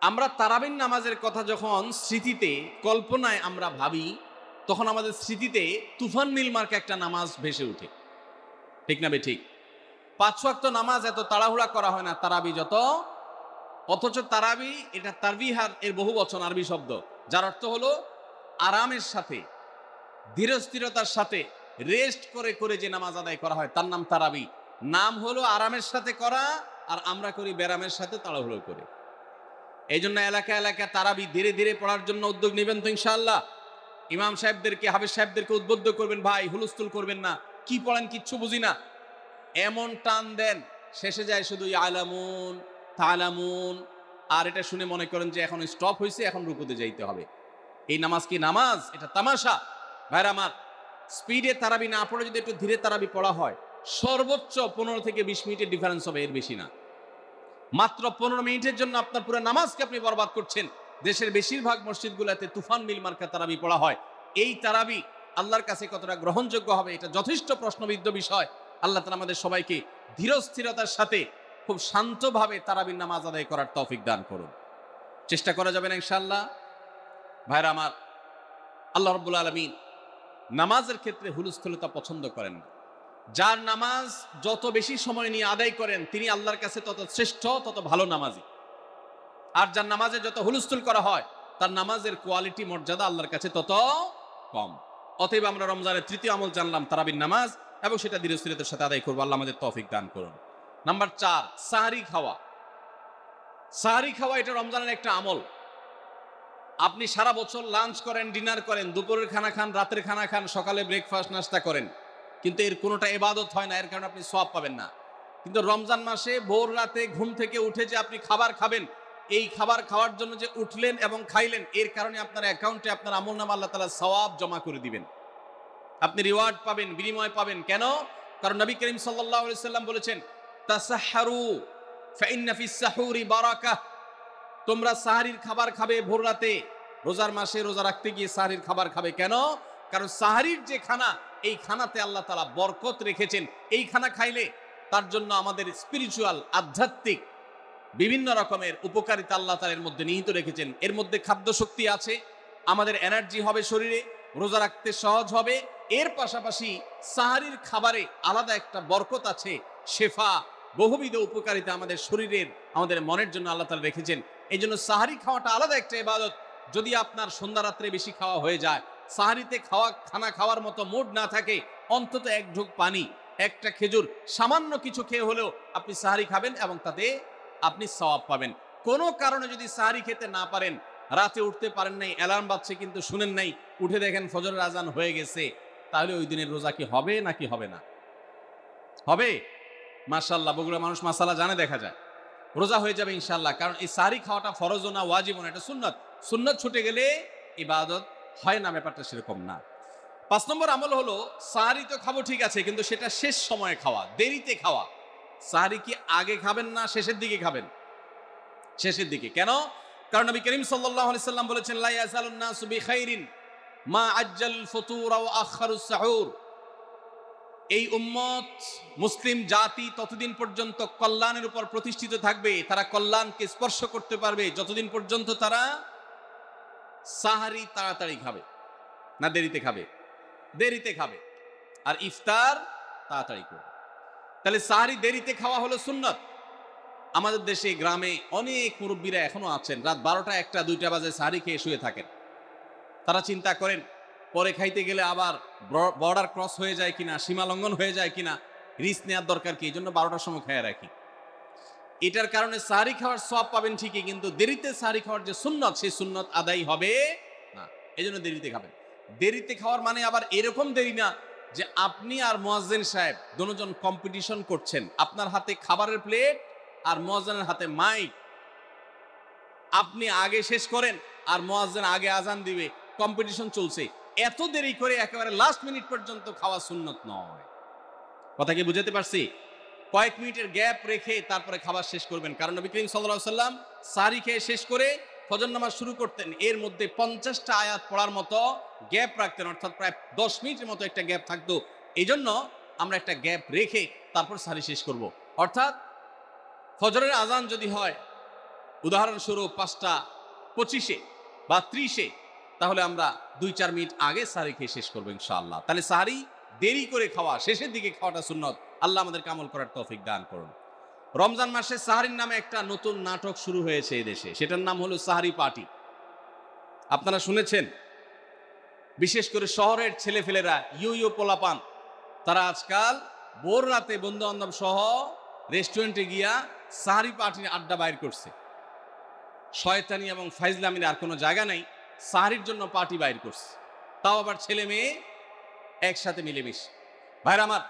আমরা তারাবির নামাজের কথা যখন স্মৃতিতে, কল্পনায় আমরা ভাবি, তখন আমাদের স্মৃতিতে তুফান মিল মার্কা একটা নামাজ ভেসে উঠে, ঠিক না ঠিক? 5 ওয়াক্ত নামাজ এত তাড়াহুড়া করা হয় না তারাবি যত। অথচ তারাবি এটা তারবিহার এর বহু বচন, আরবি শব্দ, যার অর্থ হলো আরামের সাথে, ধীরস্থিরতার সাথে, রেস্ট করে করে যে নামাজ আদায় করা হয় তার নাম তারাবি। নাম হলো আরামের সাথে করা, আর আমরা করি ব্যারামের সাথে তাড়াহুড়ো করে। এই জন্য এলাকা এলাকা তারাবি ধীরে ধীরে পড়ার জন্য উদ্যোগ নেবেন তো ইনশাআল্লাহ। ইমাম সাহেবদেরকে, হাফেজ সাহেবদেরকে উদ্বুদ্ধ করবেন, ভাই হুলস্থুল করবেন না, কি পড়েন কিচ্ছু বুঝি না, এমন টান দেন শেষে যায় শুধু ইয়ালামুন তালামুন, আর এটা শুনে মনে করেন যে এখন স্টপ হয়েছে, এখন রুকুতে যাইতে হবে। এই নামাজ কি নামাজ? এটা তামাশা। ভাইরা আমার, স্পিডে তারাবি না পড়ে যদি একটু ধীরে তারাবি পড়া হয়, সর্বোচ্চ 15 থেকে 20 মিনিটের ডিফারেন্স হবে, এর বেশি না। মাত্র 15 মিনিটের জন্য আপনার পুরো নামাজকে আপনি বরবাদ করছেন। দেশের বেশিরভাগ মসজিদগুলোতে তুফান মিল মার্কা তারাবি পড়া হয়। এই তারাবি আল্লাহর কাছে কতটা গ্রহণযোগ্য হবে, এটা যথেষ্ট প্রশ্নবিদ্ধ বিষয়। আল্লাহ তাআলা আমাদের সবাইকে ধীরস্থিরতার সাথে খুব শান্তভাবে তারাবির নামাজ আদায় করার তৌফিক দান করুন। চেষ্টা করা যাবে না ইনশাআল্লাহ। ভাইরা আমার, আল্লাহ রাব্বুল আলামিন নামাজের ক্ষেত্রে হুলস্থুলতা পছন্দ করেন না। যার নামাজ যত বেশি সময় নিয়ে আদায় করেন তিনি আল্লাহর কাছে তত শ্রেষ্ঠ, তত ভালো নামাজি। আর যার নামাজে যত হুলস্থুল করা হয় তার নামাজের কোয়ালিটি, মর্যাদা আল্লাহর কাছে তত কম। অতএব আমরা রমজানের 3য় আমল জানলাম তারাবির নামাজ, এবং সেটা ধীরস্থিরতার সাথে আদায় করবো। আল্লাহ আমাদের তৌফিক দান করুন। নাম্বার 4, সাহরি খাওয়া। সাহরি খাওয়া এটা রমজানের একটা আমল। আপনি সারা বছর লাঞ্চ করেন, ডিনার করেন, দুপুরের খানা খান, রাতের খানা খান, সকালে ব্রেকফাস্ট নাস্তা করেন, কিন্তু এর কোনোটা ইবাদত হয় না, এর কারণে আপনি সওয়াব পাবেন না। কিন্তু রমজান মাসে ভোর রাতে ঘুম থেকে উঠে যে আপনি খাবার খাবেন, এই খাবার খাওয়ার জন্য যে উঠলেন এবং খাইলেন, এর কারণে আপনার অ্যাকাউন্টে আপনার আমলনামা আল্লাহ তাআলা সওয়াব জমা করে দিবেন। আপনি রিওয়ার্ড পাবেন, বিনিময় পাবেন। কেন? কারণ নবী করিম সাল্লাল্লাহু আলাইহি সাল্লাম বলেছেন, তাসাহহারু ফাইন্না ফিস সাহুরি বারাকাহ। তোমরা সাহরির খাবার খাবে ভোর রাতে। রোজার মাসে রোজা রাখতে গিয়ে সাহরির খাবার খাবে। কেন? কারণ সাহরির যে খানা, এই খানাতে আল্লাহ তাআলা বরকত রেখেছেন। এই খানা খাইলে তার জন্য আমাদের স্পিরিচুয়াল, আধ্যাত্মিক বিভিন্ন রকমের উপকারিতা আল্লাহ তাআলা এর মধ্যে নিহিত রেখেছেন। এর মধ্যে খাদ্য শক্তি আছে, আমাদের এনার্জি হবে শরীরে, রোজা রাখতে সহজ হবে। এর পাশাপাশি সাহরির খাবারে আলাদা একটা বরকত আছে, শেফা, বহুবিধ উপকারিতা আমাদের শরীরের, আমাদের মনের জন্য আল্লাহ তাআলা রেখেছেন। এই জন্য সাহরি খাওয়াটা আলাদা একটা ইবাদত। যদি আপনার সন্ধ্যা রাত্রে বেশি খাওয়া হয়ে যায়, সাহরিতে খানা খাওয়ার মতো মুড না থাকে, অন্তত 1 ঢোক পানি, একটা খেজুর, সামান্য কিছু খেয়ে হলেও আপনি সাহরি খাবেন এবং তাতে আপনি সওয়াব পাবেন। কোনো কারণে যদি সাহরি খেতে না পারেন, রাতে উঠতে পারেন নাই, অ্যালার্ম বাজছে কিন্তু শুনেন নাই, উঠে দেখেন ফজরের আজান হয়ে গেছে, তাহলে ওই দিনের রোজা কি হবে নাকি হবে না? হবে। মাশাআল্লাহ, বগুড়া মানুষ মাসালা জানে, দেখা যায় রোজা হয়ে যাবে ইনশাআল্লাহ। কারণ এই সাহরি খাওয়াটা ফরজ না, ওয়াজিব না, এটা সুন্নত। সুন্নত ছুটে গেলে ইবাদত হয় না, ব্যাপারটা সেরকম না। 5 নম্বর আমল হলো সাহারি তো খাবো ঠিক আছে, কিন্তু সেটা শেষ সময়ে খাওয়া, দেরিতে খাওয়া। সাহারি কি আগে খাবেন না শেষের দিকে খাবেন? শেষের দিকে। কেন? কারণ নবী করিম সাল্লাল্লাহু আলাইহি সাল্লাম বলেছেন, লা ইয়াজালুন নাসু বিখাইরিন মা আজ্জাল ফুতুর ওয়া আখারুস সাহুর। এই উম্মত, মুসলিম জাতি ততদিন পর্যন্ত কল্যাণের উপর প্রতিষ্ঠিত থাকবে, তারা কল্যাণকে স্পর্শ করতে পারবে যতদিন পর্যন্ত তারা সাহারি তাড়াতাড়ি খাবে না দেরিতে খাবে? দেরিতে খাবে। আর ইফতার তাড়াতাড়ি করবে। তাহলে সাহারি দেরিতে খাওয়া হলো সুন্নাত। আমাদের দেশে গ্রামে অনেক মুরব্বীরা এখনো আছেন, রাত 12টা 1টা 2টা বাজে সাহারি খেয়ে শুয়ে থাকেন। তারা চিন্তা করেন পরে খাইতে গেলে আবার বর্ডার ক্রস হয়ে যায় কিনা, সীমা লঙ্ঘন হয়ে যায় কিনা, রিস্ক নেওয়ার দরকার কি, এই জন্য 12টার সময় খেয়ে রাখি। এটার কারণে সাহারি খাওয়ার সওয়াব পাবেন ঠিকই, কিন্তু দেরিতে সাহারি খাওয়ার যে সুন্নত, সেই সুন্নত আদায় হবে না। এই জন্য দেরিতে খাবেন। দেরিতে খাওয়ার মানে আবার এরকম দেরি না যে আপনি আর মুয়াজ্জিন সাহেব দুজন কম্পিটিশন করছেন, আপনার হাতে খাবারের প্লেট আর মুয়াজ্জিনের হাতে মাইক, আপনি আগে শেষ করেন আর মুয়াজ্জিন আগে আজান দিবে, কম্পিটিশন চলছে। এত দেরি করে একেবারে লাস্ট মিনিট পর্যন্ত খাওয়া সুন্নত নয়। কথা কি বুঝাতে পারছি? কয়েক মিনিটের গ্যাপ রেখে তারপরে খাবার শেষ করবেন। কারণ নবী করিম সাল্লাল্লাহু আলাইহি সাল্লাম সাহরি খেয়ে শেষ করে ফজর নামাজ শুরু করতেন, এর মধ্যে 50টা আয়াত পড়ার মতো গ্যাপ রাখতেন, অর্থাৎ প্রায় 10 মিনিটের মতো একটা গ্যাপ থাকতো। এই জন্য আমরা একটা গ্যাপ রেখে তারপর সাহরি শেষ করব। অর্থাৎ ফজরের আজান যদি হয় উদাহরণস্বরূপ 5টা 25 বা 30, তাহলে আমরা 2-4 মিনিট আগে সাহরি খেয়ে শেষ করবো ইনশাআল্লাহ। তাহলে সাহরি দেরি করে খাওয়া, শেষের দিকে খাওয়াটা সুন্নত। আল্লাহ আমাদেরকে আমল করার তৌফিক দান করুন। রমজান মাসে সাহরির নামে একটা নতুন নাটক শুরু হয়েছে এই দেশে, সেটার নাম হলো সাহরি পার্টি। আপনারা শুনেছেন? বিশেষ করে শহরের ছেলেফেলেরা, ইউ পোলাপান, তারা আজকাল ভোর রাতে বন্ধু বান্ধব সহ রেস্টুরেন্টে গিয়া সাহরি পার্টির আড্ডা বাইর করছে। শয়তানি এবং ফাইজলামির আর কোনো জায়গা নাই, সাহরির জন্য পার্টি বাইর করছে, তাও আবার ছেলে মেয়ে একসাথে মিলেমিশে। ভাইরা আমার,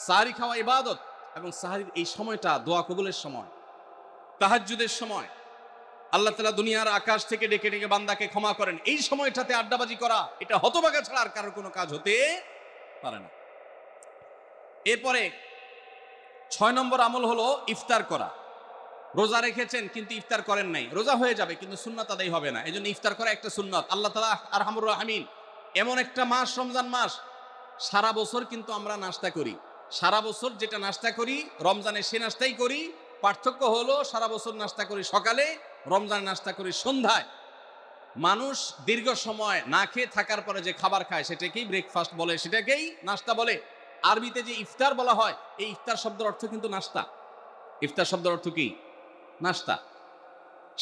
সাহরি খাওয়া ইবাদত, এবং সাহরির এই সময়টা দোয়া কবুলের সময়, তাহাজ্জুদের সময়। আল্লাহ তাআলা দুনিয়ার আকাশ থেকে ডেকে ডেকে বান্দাকে ক্ষমা করেন। এই সময়টাতে আড্ডাবাজি করা, এটা হতভাগা ছাড়া আর কারোর কোনো কাজ হতে পারে না। এরপরে 6 নম্বর আমল হলো ইফতার করা। রোজা রেখেছেন কিন্তু ইফতার করেন নাই, রোজা হয়ে যাবে কিন্তু সুন্নাত আদায় হবে না। এই জন্য ইফতার করা একটা সুন্নাত। আল্লাহ তাআলা আরহামুর রাহিমিন, এমন একটা মাস রমজান মাস, সারা বছর কিন্তু আমরা নাস্তা করি। সারা বছর যেটা নাস্তা করি রমজানে সে নাস্তাই করি। পার্থক্য হলো সারা বছর নাস্তা করি সকালে, রমজান নাস্তা করি সন্ধ্যায়। মানুষ দীর্ঘ সময় না খেয়ে থাকার পরে যে খাবার খায় সেটাকেই ব্রেকফাস্ট বলে, সেটাকেই নাস্তা বলে। আরবিতে যে ইফতার বলা হয়, এই ইফতার শব্দের অর্থ কিন্তু নাস্তা। ইফতার শব্দের অর্থ কি? নাস্তা।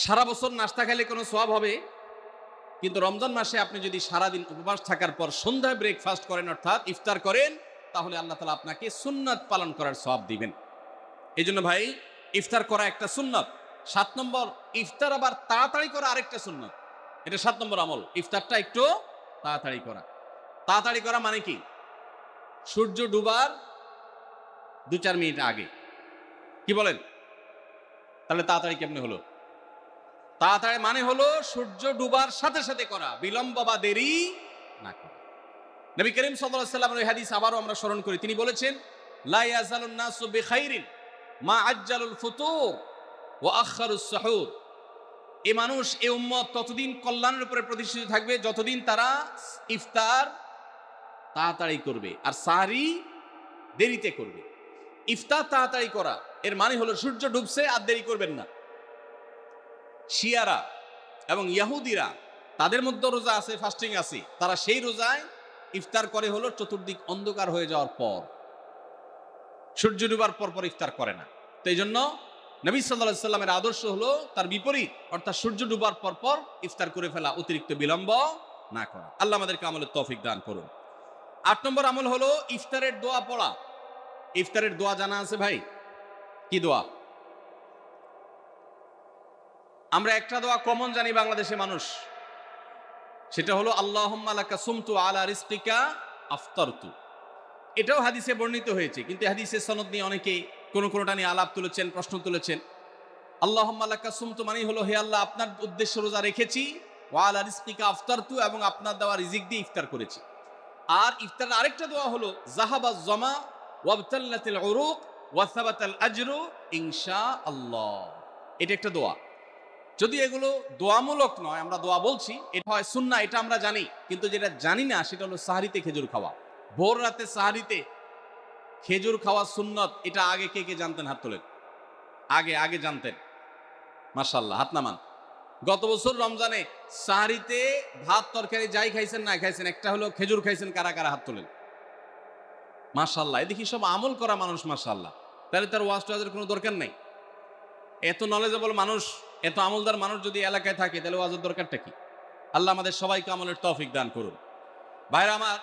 সারা বছর নাস্তা খেলে কোনো সওয়াব হবে, কিন্তু রমজান মাসে আপনি যদি সারাদিন উপবাস থাকার পর সন্ধ্যায় ব্রেকফাস্ট করেন, অর্থাৎ ইফতার করেন, তাহলে আল্লাহ তাআলা আপনাকে সুন্নাত পালন করার সওয়াব দিবেন। এই জন্য ভাই, ইফতার করা একটা সুন্নাত। 7 নম্বর, ইফতার আবার তাড়াতাড়ি করা আরেকটা সুন্নাত। এটা 7 নম্বর আমল, ইফতারটা একটু তাড়াতাড়ি করা। তাড়াতাড়ি করা মানে কি? সূর্য ডুবার 2-4 মিনিট আগে। কি বলেন? তাহলে তাড়াতাড়ি কেমনে হলো? তাড়াতাড়ি মানে হলো সূর্য ডুবার সাথে সাথে করা, বিলম্ব বা দেরি না করা। নবী করিম সাল্লাল্লাহু আলাইহি ওয়াসাল্লামের ওই হাদিস আবারও আমরা স্মরণ করি। তিনি বলেছেন, লা ইয়াজালুন নাসু বিখাইরিন মা আজ্জালুল ফুতুর ওয়া আখারুস সাহুর। এই মানুষ, এই উম্মত ততদিন কল্যাণের উপরে প্রতিষ্ঠিত থাকবে যতদিন তারা ইফতার তাড়াতাড়ি করবে আর সাহরি দেরিতে করবে। ইফতার তাড়াতাড়ি করা এর মানে হলো সূর্য ডুবছে আর দেরি করবেন না। শিয়ারা এবং ইহুদিরা, তাদের মধ্যে রোজা আছে, ফাস্টিং আছে, তারা সেই রোজায় ইফতার করে হলো চতুর্দিক অন্ধকার হয়ে যাওয়ার পর, সূর্য ডুবার পর পর ইফতার করে না। তো এই জন্য নবী সাল্লাল্লাহু আলাইহি সাল্লামের আদর্শ হলো তার বিপরীত, অর্থাৎ সূর্য ডুবার পর পর ইফতার করে ফেলা, অতিরিক্ত বিলম্ব না করা। আল্লাহ আমাদেরকে আমলের তৌফিক দান করুন। 8 নম্বর আমল হলো ইফতারের দোয়া পড়া। ইফতারের দোয়া জানা আছে ভাই? কি দোয়া? আমরা একটা দোয়া কমন জানি বাংলাদেশের মানুষ, সেটা হলো আল্লাহুম্মা লাকা সুমতু আলা রিজকিকা আফতারতু। এটাও হাদিসে বর্ণিত হয়েছে, কিন্তু হাদিসের সনদ নিয়ে অনেকে কোনটা নিয়ে আলাপ তুলেছেন, প্রশ্ন তুলেছেন। আল্লাহুম্মা লাকা সুমতু মানে হলো, হে আল্লাহ, আপনার উদ্দেশ্যে রোজা রেখেছি, ওয়া আলা রিজকিকা আফতারতু, এবং আপনার দেওয়া রিজিক দিয়ে ইফতার করেছি। আর ইফতারের আরেকটা দোয়া হলো যাহাবাজ জামা ওয়াবতাল্লাতিল উরুক ওয়া সাবাতাল আজরু ইনশাআল্লাহ। এটা একটা দোয়া। যদি এগুলো দোয়ামূলক নয়, আমরা দোয়া বলছি, এটা হয় সুন্নাহ, এটা আমরা জানি, কিন্তু যেটা জানি না সেটা হলো সাহরিতে খেজুর খাওয়া। ভোর রাতে সাহরিতে খেজুর খাওয়া সুন্নত, এটা আগে কে কে জানতেন? হাত তোলেন। আগে জানতেন? মাশাআল্লাহ, হাত নামান। গত বছর রমজানে সাহরিতে ভাত তরকারি যাই খাইছেন না খাইছেন, একটা হলো খেজুর খাইছেন, কারা কারা হাত তোলেন? মাশাআল্লাহ, এদিকে সব আমল করা মানুষ, মাশাআল্লাহ। তাহলে তার ওয়াজ টোয়াজের কোনো দরকার নাই। এত নলেজেবল মানুষ, এত আমলদার মানুষ যদি এলাকায় থাকে, তাহলে ওয়াজের দরকারটা কি? আল্লাহ আমাদের সবাইকে আমলের তৌফিক দান করুন। ভাইরা আমার,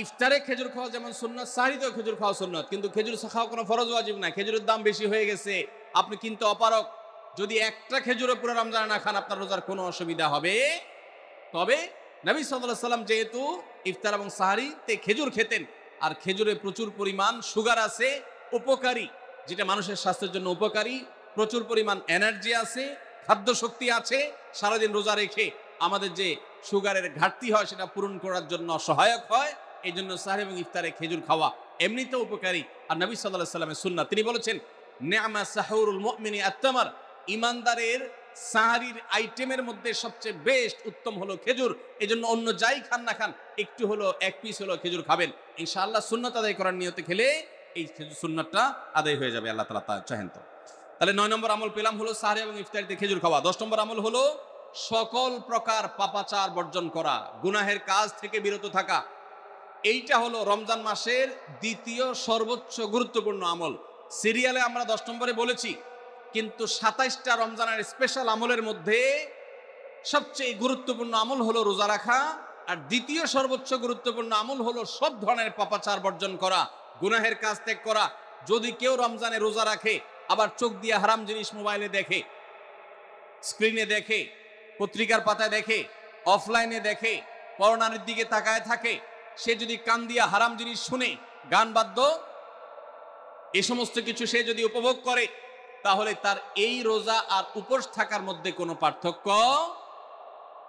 ইফতারে খেজুর খাওয়া যেমন সুন্নাত, সাহরিতেও খেজুর খাওয়া সুন্নাত, কিন্তু খেজুর খাওয়া কোনো ফরজ ওয়াজিব না। খেজুরের দাম বেশি হয়ে গেছে, আপনি কিনতে অপারগ। যদি একটা খেজুরে পুরো রমজান না খান, আপনার রোজার কোনো অসুবিধা হবে। তবে নবী সাল্লাল্লাহু আলাইহি ওয়াসাল্লাম যেহেতু ইফতার এবং সাহরিতে খেজুর খেতেন, আর খেজুরে প্রচুর পরিমাণ সুগার আছে, উপকারী, যেটা মানুষের স্বাস্থ্যের জন্য উপকারী, প্রচুর পরিমাণ এনার্জি আছে, খাদ্য শক্তি আছে, সারাদিন রোজা রেখে আমাদের যে সুগারের ঘাটতি হয় সেটা পূরণ করার জন্য সহায়ক হয়। এই জন্য সাহরি এবং ইফতারে খেজুর খাওয়া এমনিতেও উপকারী। আর নবী সাল্লাল্লাহু আলাইহি ওয়াসাল্লামের সুন্নাহ, তিনি বলেছেন নি'মা সাহুরুল মুমিনি আত-তামার, ইমানদারের সাহরির আইটেমের মধ্যে সবচেয়ে বেস্ট উত্তম হলো খেজুর। এই জন্য অন্য যাই খান না খান, একটু হলো, এক পিস হলো খেজুর খাবেন, ইনশাআল্লাহ সুন্নাত আদায় করার নিয়তে খেলে এই সুন্নাতটা আদায় হয়ে যাবে, আল্লাহ তাআলা চাহেন তো। তাহলে 9 নম্বর আমল পেলাম হলো সাহরি এবং ইফতারিতে খেজুর খাওয়া। 10 নম্বর আমল হলো সকল প্রকার পাপাচার বর্জন করা, গুনাহের কাজ থেকে বিরত থাকা। এইটা হলো রমজান মাসের দ্বিতীয় সর্বোচ্চ গুরুত্বপূর্ণ আমল। সিরিয়ালে আমরা 10 নম্বরে বলেছি, কিন্তু 27টা রমজানের স্পেশাল আমলের মধ্যে সবচেয়ে গুরুত্বপূর্ণ আমল হলো রোজা রাখা, আর দ্বিতীয় সর্বোচ্চ গুরুত্বপূর্ণ আমল হলো সব ধরনের পাপাচার বর্জন করা, গুনাহের কাজ ত্যাগ করা। যদি কেউ রমজানে রোজা রাখে, আবার চোখ দিয়ে হারাম জিনিস মোবাইলে দেখে, স্ক্রিনে দেখে, পত্রিকার পাতায় দেখে, অফলাইনে দেখে, পরনারীর দিকে তাকায় থাকে, সে যদি কান দিয়া হারাম জিনিস শুনে, গান বাদ্য, এই সমস্ত কিছু সে যদি উপভোগ করে, তাহলে তার এই রোজা আর উপোস থাকার মধ্যে কোনো পার্থক্য।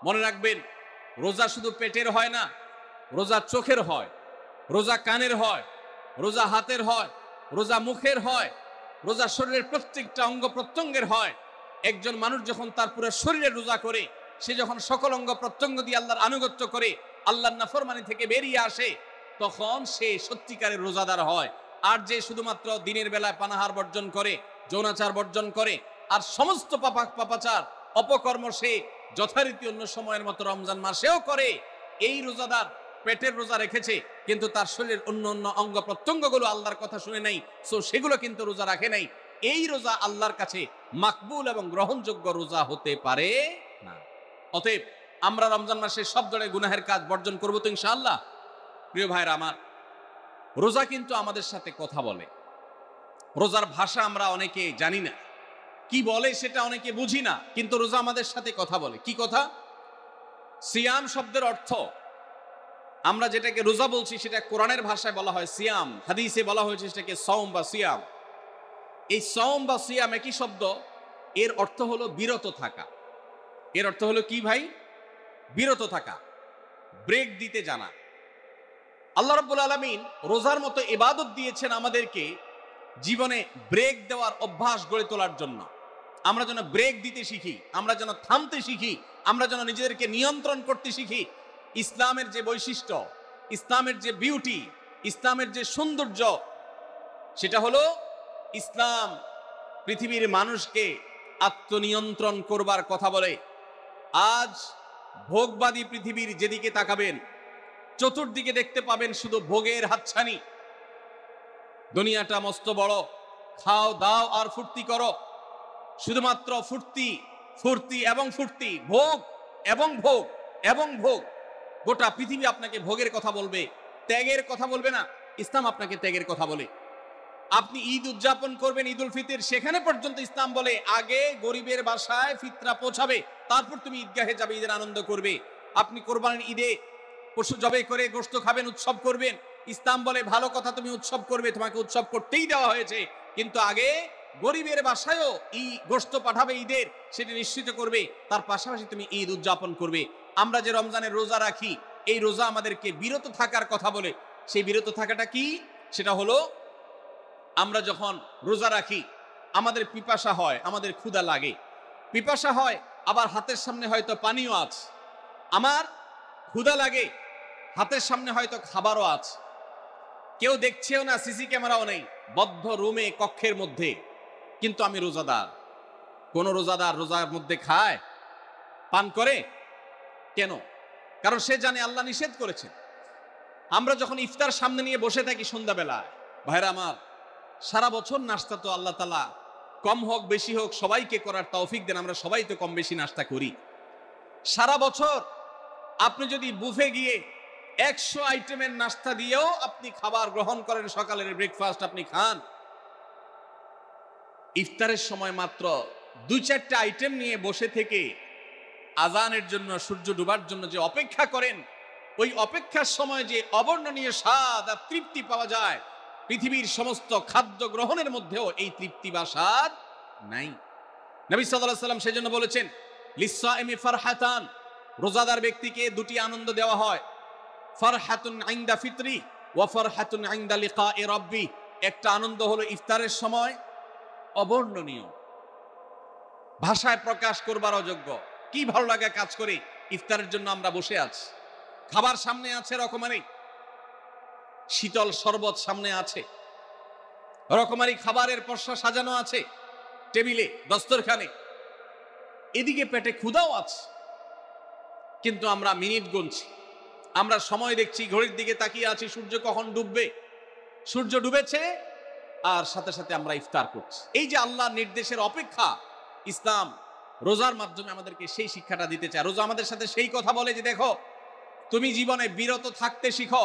মনে রাখবেন, রোজা শুধু পেটের হয় না, রোজা চোখের হয়, রোজা কানের হয়, রোজা হাতের হয়, রোজা মুখের হয়, রোজা শরীরের প্রত্যেকটা অঙ্গ প্রত্যঙ্গের হয়। একজন মানুষ যখন তার পুরো শরীরের রোজা করে, সে যখন সকল অঙ্গ প্রত্যঙ্গ দিয়ে আল্লাহর আনুগত্য করে, আল্লাহর নাফরমানি থেকে বেরিয়ে আসে, তখন সে সত্যিকারের রোজাদার হয়। আর যে শুধুমাত্র দিনের বেলায় পানাহার বর্জন করে, যৌনাচার বর্জন করে, আর সমস্ত পাপাচার অপকর্ম সে যথারীতি অন্য সময়ের মতো রমজান মাসেও করে, এই রোজাদার পেটের রোজা রেখেছে, কিন্তু তার শরীরের অন্য অন্য অঙ্গ প্রত্যঙ্গগুলো আল্লাহর কথা শুনে নাই, সো সেগুলো কিন্তু রোজা রাখে নাই। এই রোজা আল্লাহর কাছে মাকবুল এবং গ্রহণযোগ্য রোজা হতে পারে না। অতএব আমরা রমজান মাসে সব ধরনের গুনাহের কাজ বর্জন করবো তো ইনশাআল্লাহ। প্রিয় ভাইরা আমার, রোজা কিন্তু আমাদের সাথে কথা বলে। রোজার ভাষা আমরা অনেকে জানি না, কি বলে সেটা অনেকে বুঝি না, কিন্তু রোজা আমাদের সাথে কথা বলে। কি কথা? সিয়াম শব্দের অর্থ, আমরা যেটাকে রোজা বলছি সেটা কোরআনের ভাষায় বলা হয় সিয়াম, হাদিসে বলা হয়েছে সেটাকে সওম বা সিয়াম। এই সওম বা সিয়াম একই শব্দ, এর অর্থ হলো বিরত থাকা। এর অর্থ হলো কি ভাই? বিরত থাকা, ব্রেক দিতে জানা। আল্লাহ রাব্বুল আলামিন রোজার মতো ইবাদত দিয়েছেন আমাদেরকে জীবনে ব্রেক দেওয়ার অভ্যাস গড়ে তোলার জন্য। আমরা যেন ব্রেক দিতে শিখি, আমরা যেন থামতে শিখি, আমরা যেন নিজেদেরকে নিয়ন্ত্রণ করতে শিখি। ইসলামের যে বৈশিষ্ট্য, ইসলামের যে বিউটি, ইসলামের যে সৌন্দর্য, সেটা হলো ইসলাম পৃথিবীর মানুষকে আত্মনিয়ন্ত্রণ করবার কথা বলে। আজ ভোগবাদী পৃথিবীর যেদিকে তাকাবেন, চতুর্দিকে দেখতে পাবেন শুধু ভোগের হাতছানি। দুনিয়াটা মস্ত বড়, খাও দাও আর ফুর্তি করো, শুধুমাত্র ফুর্তি ফুর্তি এবং ফুর্তি, ভোগ এবং ভোগ এবং ভোগ। গোটা পৃথিবী আপনাকে ভোগের কথা বলবে, ত্যাগের কথা বলবে না। ইসলাম আপনাকে ত্যাগের কথা বলে। আপনি ঈদ উদযাপন করবেন, ঈদুল ফিতর, সেখানে পর্যন্ত ইসলাম বলে আগে গরিবের বাসায় ফিতরা পৌঁছাবে, তারপর তুমি ঈদগাহে যাবে, ঈদের আনন্দ করবে। আপনি কোরবানির ঈদে পশু জবাই করে গোশত খাবেন, উৎসব করবেন। ইসলাম বলে ভালো কথা, তুমি উৎসব করবে, তোমাকে উৎসব করতেই দেওয়া হয়েছে, কিন্তু আগে গরিবের বাসায়ও গোশত পাঠাবে ঈদের, সেটা নিশ্চিত করবে, তার পাশাপাশি তুমি ঈদ উদযাপন করবে। আমরা যে রমজানের রোজা রাখি, এই রোজা আমাদেরকে বিরত থাকার কথা বলে। সেই বিরত থাকাটা কি? সেটা হলো আমরা যখন রোজা রাখি আমাদের পিপাসা হয়, আমাদের ক্ষুধা লাগে, পিপাসা হয়, আবার হাতের সামনে হয়তো পানিও আছে, আমার ক্ষুধা লাগে, হাতের সামনে হয়তো খাবারও আছে, কেউ দেখছেও না, সিসি ক্যামেরাও নেই, বদ্ধ রুমে কক্ষের মধ্যে, কিন্তু আমি রোজাদার। কোন রোজাদার রোজার মধ্যে খায়, পান করে? কেন? কারণ সে জানে আল্লাহ নিষেধ করেছেন। আমরা যখন ইফতার সামনে নিয়ে বসে থাকি সন্ধ্যাবেলায়, ভাইরা আমার, সারা বছর নাস্তা তো আল্লাহ তাআলা কম হোক বেশি হোক সবাইকে করার তৌফিক দেন, আমরা সবাই তো কম বেশি নাস্তা করি। সারা বছর আপনি যদি বুফে গিয়ে 100 আইটেমের নাস্তা দিয়েও আপনি খাবার গ্রহণ করেন, সকালের ব্রেকফাস্ট আপনি খান, ইফতারের সময় মাত্র 2-4টা আইটেম নিয়ে বসে থেকে আজানের জন্য, সূর্য ডুবার জন্য যে অপেক্ষা করেন, ওই অপেক্ষার সময় যে অবর্ণনীয় স্বাদ আর তৃপ্তি পাওয়া যায়, পৃথিবীর সমস্ত খাদ্য গ্রহণের মধ্যেও এই তৃপ্তি বা স্বাদ নাই। নবী সাল্লাল্লাহু আলাইহি ওয়াসাল্লাম সেজন্য বলেছেন, লিসসাইমি ফারহাতান, রোজাদার ব্যক্তিকে দুটি আনন্দ দেওয়া হয়, ফারহাতুন ইনদা ফিতরি ওয়া ফারহাতুন ইনদা লিকাই রাব্বি। একটা আনন্দ হলো ইফতারের সময়, অবর্ণনীয়, ভাষায় প্রকাশ করবার অযোগ্য। কি ভালো লাগে কাজ করে, ইফতারের জন্য আমরা বসে আছি, খাবার সামনে আছে রকমারি, শীতল শরবত সামনে আছে, রকমারি খাবারের পসরা সাজানো আছে টেবিলে, দস্তরখানে, এদিকে পেটে ক্ষুধাও আছে, কিন্তু আমরা মিনিট গুনছি, আমরা সময় দেখছি, ঘড়ির দিকে তাকিয়ে আছি, সূর্য কখন ডুববে। সূর্য ডুবেছে আর সাথে সাথে আমরা ইফতার করছি। এই যে আল্লাহর নির্দেশের অপেক্ষা, ইসলাম রোজার মাধ্যমে আমাদেরকে সেই শিক্ষাটা দিতে চায়। রোজা আমাদের সাথে সেই কথা বলে যে দেখো, তুমি জীবনে বিরত থাকতে শিখো,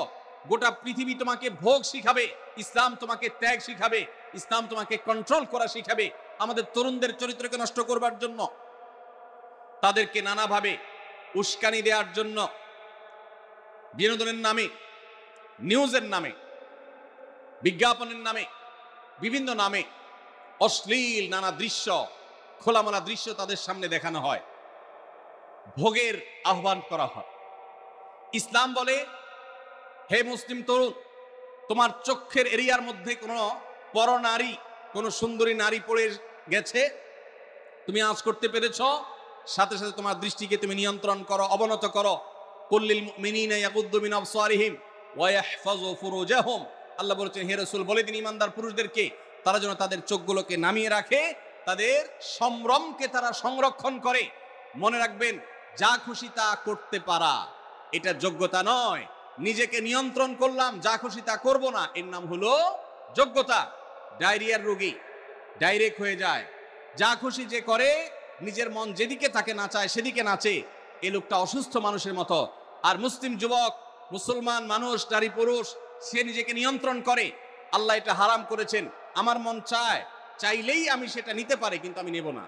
গোটা পৃথিবী তোমাকে ভোগ শিখাবে, ইসলাম তোমাকে ত্যাগ শিখাবে, ইসলাম তোমাকে কন্ট্রোল করা শিখাবে। আমাদের তরুণদের চরিত্রকে নষ্ট করবার জন্য, তাদেরকে নানাভাবে উস্কানি দেওয়ার জন্য, বিনোদনের নামে, নিউজের নামে, বিজ্ঞাপনের নামে, বিভিন্ন নামে অশ্লীল নানা দৃশ্য, খোলামেলা দৃশ্য তাদের সামনে দেখানো হয়, ভোগের আহ্বান করা হয়। ইসলাম বলে, হে মুসলিম তরুণ, তোমার চোখের এরিয়ার মধ্যে কোনো পরনারী, কোনো সুন্দরী নারী পড়ে গেছে, তুমি আঁচ করতে পেরেছ, সাথে সাথে তোমার দৃষ্টিকে তুমি নিয়ন্ত্রণ করো, অবনত করো। কুল্লিল মুমিনিনা ইয়াগুদ্দু মিন আবসারিহিম ওয়া ইয়াহফাযু ফুরুজাহুম। আল্লাহ বলেছেন, হে রাসূল বলে দিন ঈমানদার পুরুষদেরকে, তারা যেন তাদের চোখগুলোকে নামিয়ে রাখে, তাদের সম্ভ্রমকে তারা সংরক্ষণ করে। মনে রাখবেন, যা খুশি তা করতে পারা এটা যোগ্যতা নয়। নিজেকে নিয়ন্ত্রণ করলাম, যা খুশি তা করব না, এর নাম হলো যোগ্যতা। ডায়রিয়ার রোগী ডাইরেক্ট হয়ে যায়, যা খুশি যে করে, নিজের মন যেদিকে তাকে নাচায় সেদিকে নাচে, এই লোকটা অসুস্থ মানুষের মতো। আর মুসলিম যুবক, মুসলমান মানুষ, নারী পুরুষ, সে নিজেকে নিয়ন্ত্রণ করে। আল্লাহ এটা হারাম করেছেন, আমার মন চায়, চাইলেই আমি সেটা নিতে পারি, কিন্তু আমি নেব না।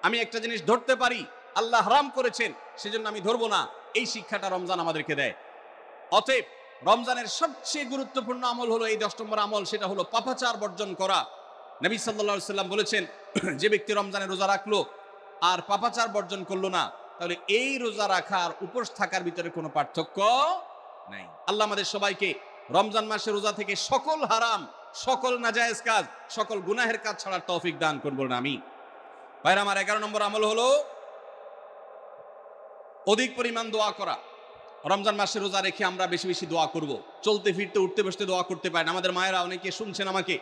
আমি একটা জিনিস ধরতে পারি, আল্লাহ হারাম করেছেন, সেজন্য আমি ধরবো না। এই শিক্ষাটা রমজান আমাদেরকে দেয়। অতএব রমজানের সবচেয়ে গুরুত্বপূর্ণ আমল হলো এই 10 নম্বর আমল, সেটা হলো পাপাচার বর্জন করা। নবী সাল্লাল্লাহু আলাইহি সাল্লাম বলেছেন, যে ব্যক্তি রমজানে রোজা রাখলো আর পাপাচার বর্জন করলো না, তাহলে এই রোজা রাখার উপোস থাকার ভিতরে কোনো পার্থক্য নাই। আল্লাহ আমাদের সবাইকে রমজান মাসে রোজা থেকে সকল হারাম, সকল নাজায়েজ কাজ, সকল গুনাহের কাজ ছাড়ার তৌফিক দান করবেন। আমি ভাইরা আমার, 11 নম্বর আমল হলো অধিক পরিমাণ দোয়া করা। রমজান মাসে রোজা রেখে আমরা বেশি বেশি দোয়া করব। চলতে ফিরতে, উঠতে বসতে দোয়া করতে পারেন। আমাদের মায়েরা অনেকে শুনছেন আমাকে,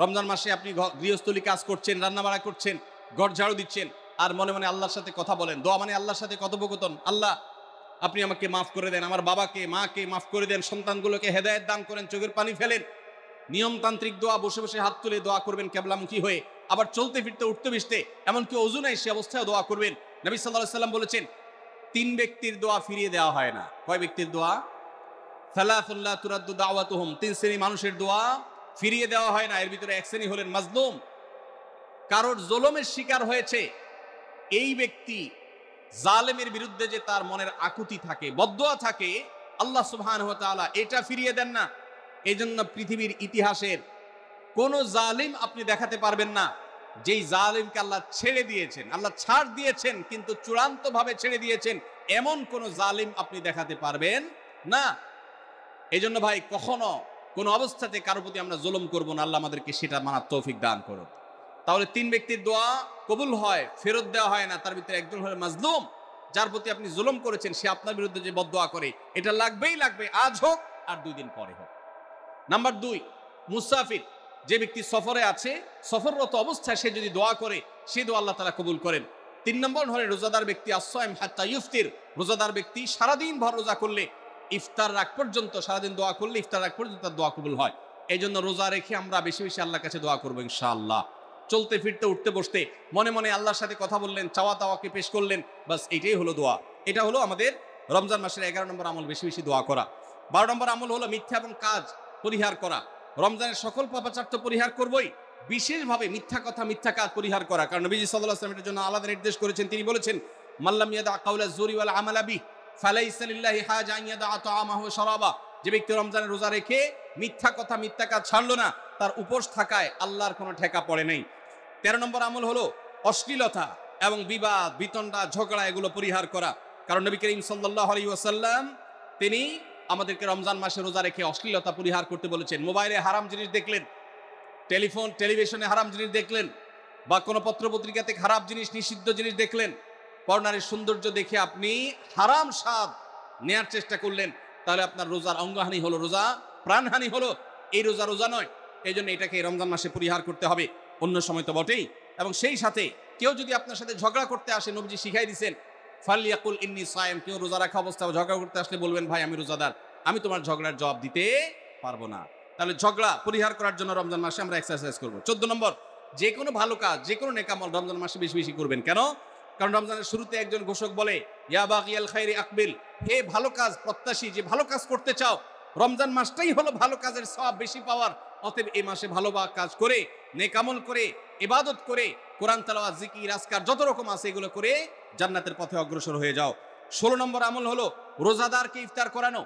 রমজান মাসে আপনি গৃহস্থলী কাজ করছেন, রান্নাবাড়া করছেন, ঘর ঝাড়ু দিচ্ছেন, আর মনে মনে আল্লাহর সাথে কথা বলেন। দোয়া মানে আল্লাহর সাথে কথোপকথন। আল্লাহ, আপনি আমাকে মাফ করে দেন, আমার বাবাকে মাকে মাফ করে দেন, সন্তানগুলোকে হেদায়েত দান করেন, চোখের পানি ফেলেন। নিয়মতান্ত্রিক দোয়া, বসে বসে হাত তুলে দোয়া করবেন কেবলামুখী হয়ে। আবার চলতে ফিরতে, উঠতে বসতে, এমনকি ওযু নাই সে অবস্থায় দোয়া করবেন। নবী সাল্লাল্লাহু আলাইহি সাল্লাম বলেছেন, 3 ব্যক্তির দোয়া ফিরিয়ে দেওয়া হয় না। কয় ব্যক্তির দোয়া? সালাসুন লা তুরাদ্দু দাওয়াতুহুম। 3 শ্রেণী মানুষের দোয়া ফিরিয়ে দেওয়া হয় না। এর ভিতরে এক শ্রেণী হলেন মাজলুম, কারোর জুলুমের শিকার হয়েছে। এই ব্যক্তি জালেমের বিরুদ্ধে যে তার মনের আকুতি থাকে, বদদোয়া থাকে, আল্লাহ সুবহানাহু ওয়া তাআলা এটা ফিরিয়ে দেন না। এই জন্য পৃথিবীর ইতিহাসের কোন জালিম আপনি দেখাতে পারবেন না যেই জালিমকে আল্লাহ ছেড়ে দিয়েছেন, আল্লাহ ছাড় দিয়েছেন কিন্তু চূড়ান্ত ভাবে ছেড়ে দিয়েছেন, এমন কোন জালিম আপনি দেখাতে পারবেন না। এই জন্য ভাই কখনো কোন অবস্থাতে কারো প্রতি আমরা জুলুম করব না, আল্লাহ আমাদেরকে সেটা মানার তৌফিক দান করুন। তাহলে 3 ব্যক্তির দোয়া কবুল হয়, ফেরত দেওয়া হয় না। তার ভিতরে একজন হলো মাজলুম, যার প্রতি আপনি জুলুম করেছেন, সে আপনার বিরুদ্ধে যে বদদোয়া করে, এটা লাগবেই লাগবে, আজ হোক আর 2 দিন পরে হোক। নাম্বার 2, মুসাফির, যে ব্যক্তি সফরে আছে, সফররত অবস্থায় সে যদি দোয়া করে, সে দোয়া আল্লাহ তাআলা কবুল করেন। 3 নম্বর হলো রোজাদার ব্যক্তি, আসসাইম হাত্তা ইফতির, রোজাদার ব্যক্তি সারাদিন ভর রোজা করলে ইফতার রাগ পর্যন্ত, সারাদিন দোয়া করলে ইফতার রাগ পর্যন্ত তার দোয়া কবুল হয়। এই জন্য রোজা রেখে আমরা বেশি বেশি আল্লাহর কাছে দোয়া করবো ইনশাআল্লাহ। চলতে ফিরতে উঠতে বসতে মনে মনে আল্লাহর সাথে কথা বললেন, চাওয়া তাওয়াকে পেশ করলেন, বাস এটাই হলো দোয়া। এটা হলো আমাদের রমজান মাসের 11 নম্বর আমল, বেশি বেশি দোয়া করা। 12 নম্বর আমল হলো মিথ্যা এবং কাজ পরিহার করা। রমজানের সকল পাপাচার তো পরিহার করবই, বিশেষভাবে মিথ্যা কথা, মিথ্যা কাজ পরিহার করা। কারণ নবীজি সাল্লাল্লাহু আলাইহি ওয়াসাল্লাম এর জন্য আলাদা নির্দেশ করেছেন। তিনি বলেছেন, মাল্লাম ইয়াদা কাউলা যুরি ওয়াল আমালা বিহি ফালাইসা লিল্লাহি হাজা আন ইয়াদা তাআমাহু ওয়া শারাবা। যে ব্যক্তি রমজানের রোজা রেখে মিথ্যা কথা, মিথ্যা কাজ ছাড়লো না, তার উপোস থাকায় আল্লাহর কোনো ঠেকা পড়ে নাই। 13 নম্বর আমল হলো অশ্লীলতা এবং বিবাদ, বিতণ্ডা, ঝগড়া, এগুলো পরিহার করা। কারণ নবী করিম সাল্লাল্লাহু আলাইহি ওয়াসাল্লাম তিনি আমাদেরকে রমজান মাসে রোজা রেখে অশ্লীলতা পরিহার করতে বলেছেন। মোবাইলে হারাম জিনিস দেখলেন, টেলিভিশনে হারাম জিনিস দেখলেন, বা কোনো পত্রপত্রিকাতে খারাপ জিনিস, নিষিদ্ধ জিনিস দেখলেন, পর্নারীর সৌন্দর্য দেখে আপনি হারাম স্বাদ নেয়ার চেষ্টা করলেন, তাহলে আপনার রোজার অঙ্গহানি হলো, রোজা প্রাণহানি হলো। এই রোজা রোজা নয়। এই জন্য এটাকে রমজান মাসে পরিহার করতে হবে, অন্য সময় তো বটেই। এবং সেই সাথে কেউ যদি আপনার সাথে ঝগড়া করতে আসে, নবীজি শিখাই দিয়েছেন, ফালিয়াকুল ইন্নী সায়েম, কেউ রোজা রাখা অবস্থায় ঝগড়া করতে আসলে বলবেন, ভাই আমি রোজাদার, আমি তোমার ঝগড়ার জবাব দিতে পারবো না। তাহলে ঝগড়া পরিহার করার জন্য রমজান মাসে আমরা এক্সারসাইজ করবো। 14 নম্বর, যে কোনো ভালো কাজ, যে কোনো নেকামল রমজান মাসে বেশি বেশি করবেন। কেন? কারণ রমজানের শুরুতে একজন ঘোষক বলে, ইয়া বাগিয়াল খাইরি আকবিল, হে ভালো কাজ প্রত্যাশী, যে ভালো কাজ করতে চাও, রমজান মাসটাই হলো ভালো কাজের সওয়াব বেশি পাওয়ার। অতএব এই মাসে ভালো কাজ করে, নেকামল করে, ইবাদত করে, কোরআন তেলাওয়াত, জিকির, আজকার যত রকম আছে এগুলো করে জান্নাতের পথে অগ্রসর হয়ে যাও। 16 নম্বর আমল হলো রোজাদারকে ইফতার করানো,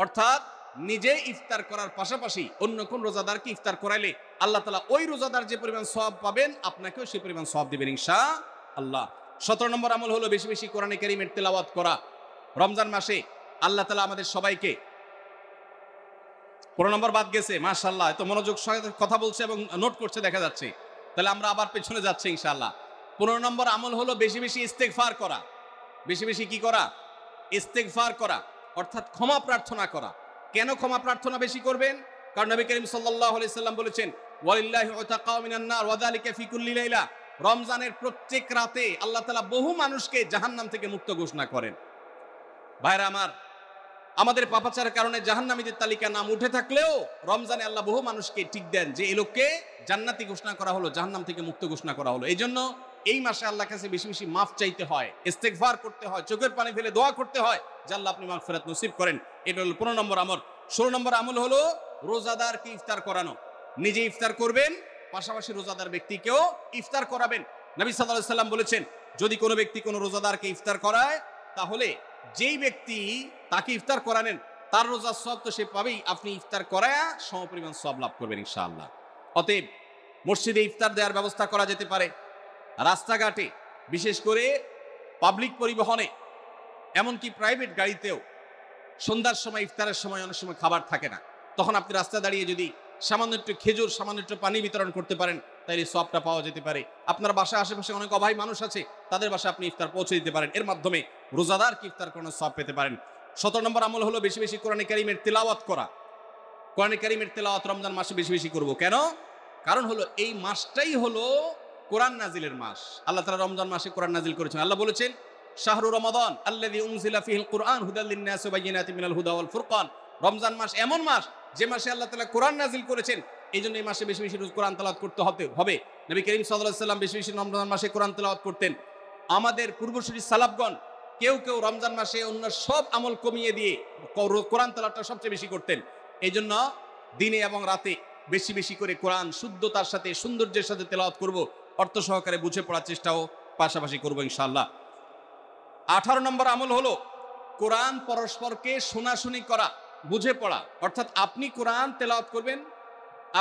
অর্থাৎ নিজে ইফতার করার পাশাপাশি অন্য কোন রোজাদারকে ইফতার করাইলে আল্লাহ তাআলা ওই রোজাদার যে পরিমাণ সওয়াব পাবেন, আপনাকেও সেই পরিমাণ সওয়াব দিবেন ইনশাআল্লাহ। 17 নম্বর আমল হলো বেশি বেশি কোরআনে কারীমের তেলাওয়াত করা। রমজান মাসে আল্লাহ তাআলা আমাদের সবাইকে, 15 নম্বর বাদ গেছে, মাশাআল্লাহ, এত মনোযোগ সহকারে কথা বলছে এবং নোট করছে দেখা যাচ্ছে। তাহলে আমরা আবার পেছনে যাচ্ছি ইনশাআল্লাহ। 15 নম্বর আমল হলো বেশি বেশি ইস্তেগফার করা। বেশি বেশি কি করা? ইস্তেগফার করা, অর্থাৎ ক্ষমা প্রার্থনা করা। কেন ক্ষমা প্রার্থনা বেশি করবেন? কারণ নবী করিম সাল্লাল্লাহু আলাইহি সাল্লাম বলেছেন, ওয়ালিল্লাহি উতাকাউ মিনান নার ওয়া যালিকা ফি কুল্লি লাইলা, রমজানের প্রত্যেক রাতে আল্লাহ তাআলা বহু মানুষকে জাহান্নাম থেকে মুক্ত ঘোষণা করেন। ভাইরা আমার, আমাদের পাপাচারের কারণে জাহান্নামীদের তালিকা নাম উঠে থাকলেও রমজানে আল্লাহ বহু মানুষকে ঠিক দেন যে এই লোককে জান্নাতি ঘোষণা করা হলো, জাহান্নাম থেকে মুক্ত ঘোষণা করা হলো। এই জন্য এই মাসে আল্লাহর কাছে বেশি বেশি মাফ চাইতে হয়, ইস্তেগফার করতে হয়, চোখের পানি ফেলে দোয়া করতে হয় যে আল্লাহ আপনি মাগফিরাত নসিব করেন। এটা হলো 15 নম্বর আমল। 16 নম্বর আমল হলো রোজাদারকে ইফতার করানো। নিজে ইফতার করবেন, পাশাপাশি রোজাদার ব্যক্তিকেও ইফতার করাবেন। নবী সাল্লাল্লাহু আলাইহি সাল্লাম বলেছেন, যদি কোনো ব্যক্তি কোনো রোজাদারকে ইফতার করায়, তাহলে যেই ব্যক্তি তাকে ইফতার করানেন তার রোজার সওয়াব তো সে পাবেই, আপনি ইফতার করায়া সমপরিমাণ সওয়াব লাভ করবেন ইনশাআল্লাহ। অতএব মসজিদে ইফতার দেওয়ার ব্যবস্থা করা যেতে পারে, রাস্তাঘাটে, বিশেষ করে পাবলিক পরিবহনে, এমনকি প্রাইভেট গাড়িতেও সন্ধ্যার সময়, ইফতারের সময় অনেক সময় খাবার থাকে না, তখন আপনি রাস্তা দাঁড়িয়ে যদি সামান্য একটু খেজুর, সামান্য একটু পানি বিতরণ করতে পারেন, তাহলে সওয়াবটা পাওয়া যেতে পারে। আপনার বাসায় আশেপাশে অনেক অভাবী মানুষ আছে, তাদের বাসায় আপনি ইফতার পৌঁছে দিতে পারেন, এর মাধ্যমে রোজাদারকে ইফতার করানোর সওয়াব পেতে পারেন। 17 নম্বর আমল হলো বেশি বেশি কোরআনে কারীমের তেলাওয়াত করা। কোরআনে কারীমের তেলাওয়াত রমজান মাসে বেশি বেশি করব। কেন? কারণ হলো এই মাসটাই হলো কোরআন নাজিলের মাস। আল্লাহ তাআলা রমজান মাসে কোরআন নাজিল করেছেন। আল্লাহ বলেছেন, শাহরু রমাদান আল্লাযী উনজিলা ফীহিল কুরআন হুদাল লিন-নাসি ওয়া বাইয়িনাতিন মিনাল হুদা ওয়াল ফুরকান। রমজান মাস এমন মাস যে মাসে আল্লাহ তাআলা কোরআন নাজিল করেছেন, এই জন্য এই মাসে বেশি বেশি কোরআন তেলাওয়াত করতে হবে। নবী করিম সাল্লাল্লাহু আলাইহি সাল্লাম বেশি বেশি রমজান মাসে কোরআন তেলাওয়াত করতেন। আমাদের পূর্বসূরি সালাফগণ কেউ কেউ রমজান মাসে অন্য সব আমল কমিয়ে দিয়ে কোরআন তেলাওয়াতটা সবচেয়ে বেশি করতেন। এই জন্য দিনে এবং রাতে বেশি বেশি করে কোরআন শুদ্ধতার সাথে, সৌন্দর্যের সাথে তেলাওয়াত করব, অর্থ সহকারে বুঝে পড়ার চেষ্টাও পাশাপাশি করব ইনশাআল্লাহ। 18 নম্বর আমল হলো কোরআন পরস্পরকে শোনাশুনি করা, বুঝে পড়া। অর্থাৎ আপনি কোরআন তেলাওয়াত করবেন,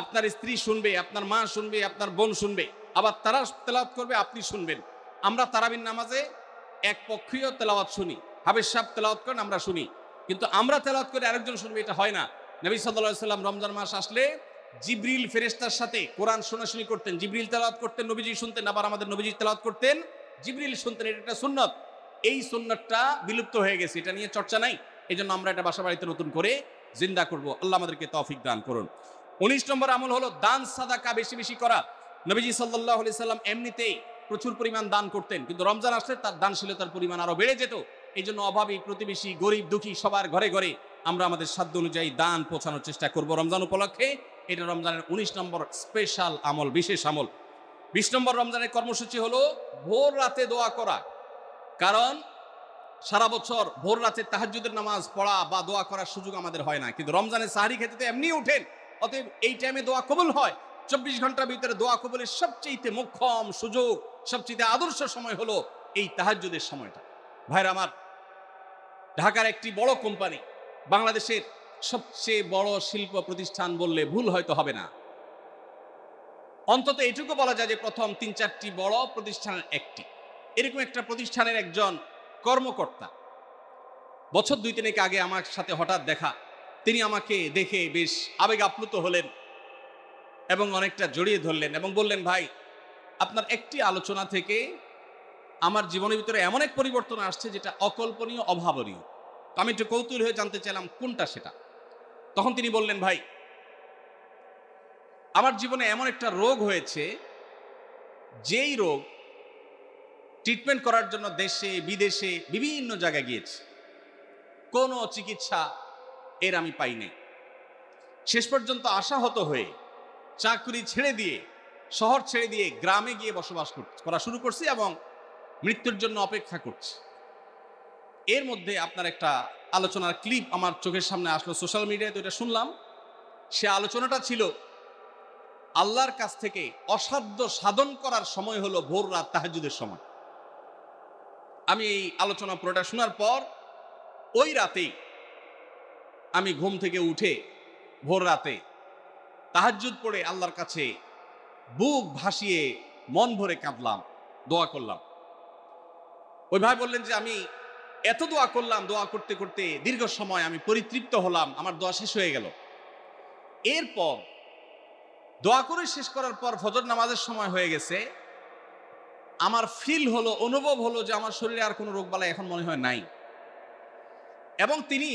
আপনার স্ত্রী শুনবে, আপনার মা শুনবে, আপনার বোন শুনবে, আবার তারা তেলাওয়াত করবে, আপনি শুনবেন। আমরা তারাবির নামাজে এক পক্ষীয় তেলাওয়াত শুনি, হাফেজ সাহেব তেলাওয়াত করেন, আমরা শুনি, কিন্তু আমরা তেলাওয়াত করে আরেকজন শুনবে, এটা হয় না। নবী সাল্লাল্লাহু আলাইহি সাল্লাম রমজান মাস আসলে জিবরিল ফেরেশতার সাথে কোরআন শোনাশুনি করতেন। জিবরিল তেলাওয়াত করতেন, নবীজি শুনতেন, আবার আমাদের নবীজি তেলাওয়াত করতেন, জিবরিল শুনতেন। এটা একটা সুন্নত। এই সুন্নতটা বিলুপ্ত হয়ে গেছে, এটা নিয়ে চর্চা নাই। এই জন্য আমরা এটা বাসা বাড়িতে নতুন করে জিন্দা করব। আল্লাহ আমাদেরকে তৌফিক দান করুন। 19 নম্বর আমল হলো দান সাদাকা বেশি বেশি করা। নবীজি সাল্লাল্লাহু আলাইহি সাল্লাম এমনিতেই প্রচুর পরিমাণ দান করতেন, কিন্তু রমজান আসলে তার দানশীলতার পরিমাণ আরো বেড়ে যেত। এই জন্য অভাবী, প্রতিবেশী, গরিব দুঃখী সবার ঘরে ঘরে আমরা আমাদের সাধ্য অনুযায়ী দান পৌঁছানোর চেষ্টা করব রমজান উপলক্ষে। এটা রমজানের 19 নম্বর স্পেশাল আমল, বিশেষ আমল। 20 নম্বর রমজানের কর্মসূচি হলো ভোর রাতে দোয়া করা। কারণ সারা বছর ভোর রাতে তাহাজ্জুদের নামাজ পড়া বা দোয়া করার সুযোগ আমাদের হয় না, কিন্তু রমজানে সাহরি খেতে তো এমনি উঠেন, অতএব এই টাইমে দোয়া কবুল হয়। 24 ঘন্টার ভিতরে দোয়া কবুলের সবচেয়ে মোক্ষম সুযোগ, সবচেয়ে আদর্শ সময় হলো এই তাহাজ্জুদের সময়টা। ভাইরা আমার, ঢাকার একটি বড় কোম্পানি, বাংলাদেশের সবচেয়ে বড় শিল্প প্রতিষ্ঠান বললে ভুল হয়তো হবে না, অন্তত এটুকু বলা যায় যে প্রথম 3-4টি বড় প্রতিষ্ঠানের একটি। এরকম একটা প্রতিষ্ঠানের একজন কর্মকর্তা বছর 2-3 আগে আমার সাথে হঠাৎ দেখা। তিনি আমাকে দেখে বেশ আবেগ আপ্লুত হলেন এবং অনেকটা জড়িয়ে ধরলেন এবং বললেন, ভাই, আপনার একটি আলোচনা থেকে আমার জীবনের ভিতরে এমন এক পরিবর্তন আসছে যেটা অকল্পনীয়, অভাবনীয়। তো আমি একটু কৌতূহল হয়ে জানতে চাইলাম কোনটা সেটা। তখন তিনি বললেন, ভাই, আমার জীবনে এমন একটা রোগ হয়েছে, যেই রোগ ট্রিটমেন্ট করার জন্য দেশে বিদেশে বিভিন্ন জায়গায় গিয়েছে, কোনো চিকিৎসা এর আমি পাই নাই। শেষ পর্যন্ত আশাহত হয়ে চাকরি ছেড়ে দিয়ে, শহর ছেড়ে দিয়ে গ্রামে গিয়ে বসবাস করা শুরু করছি এবং মৃত্যুর জন্য অপেক্ষা করছি। এর মধ্যে আপনার একটা আলোচনার ক্লিপ আমার চোখের সামনে আসলো সোশ্যাল মিডিয়ায়, তো এটা শুনলাম। সে আলোচনাটা ছিল আল্লাহর কাছ থেকে অসাধ্য সাধন করার সময় হলো ভোর রাত তাহাজ্জুদের সময়। আমি এই আলোচনা পুরোটা শোনার পর ওই রাতেই আমি ঘুম থেকে উঠে ভোর রাতে তাহাজ্জুদ পড়ে আল্লাহর কাছে বুক ভাসিয়ে মন ভরে কাঁদলাম, দোয়া করলাম। ওই ভাই বললেন যে আমি এত দোয়া করলাম, দোয়া করতে করতে দীর্ঘ সময় আমি পরিতৃপ্ত হলাম, আমার দোয়া শেষ হয়ে গেল। এরপর দোয়া করে শেষ করার পর ফজর নামাজের সময় হয়ে গেছে, আমার ফিল হলো, অনুভব হলো যে আমার শরীরে আর কোনো রোগবালাই এখন মনে হয় নাই। এবং তিনি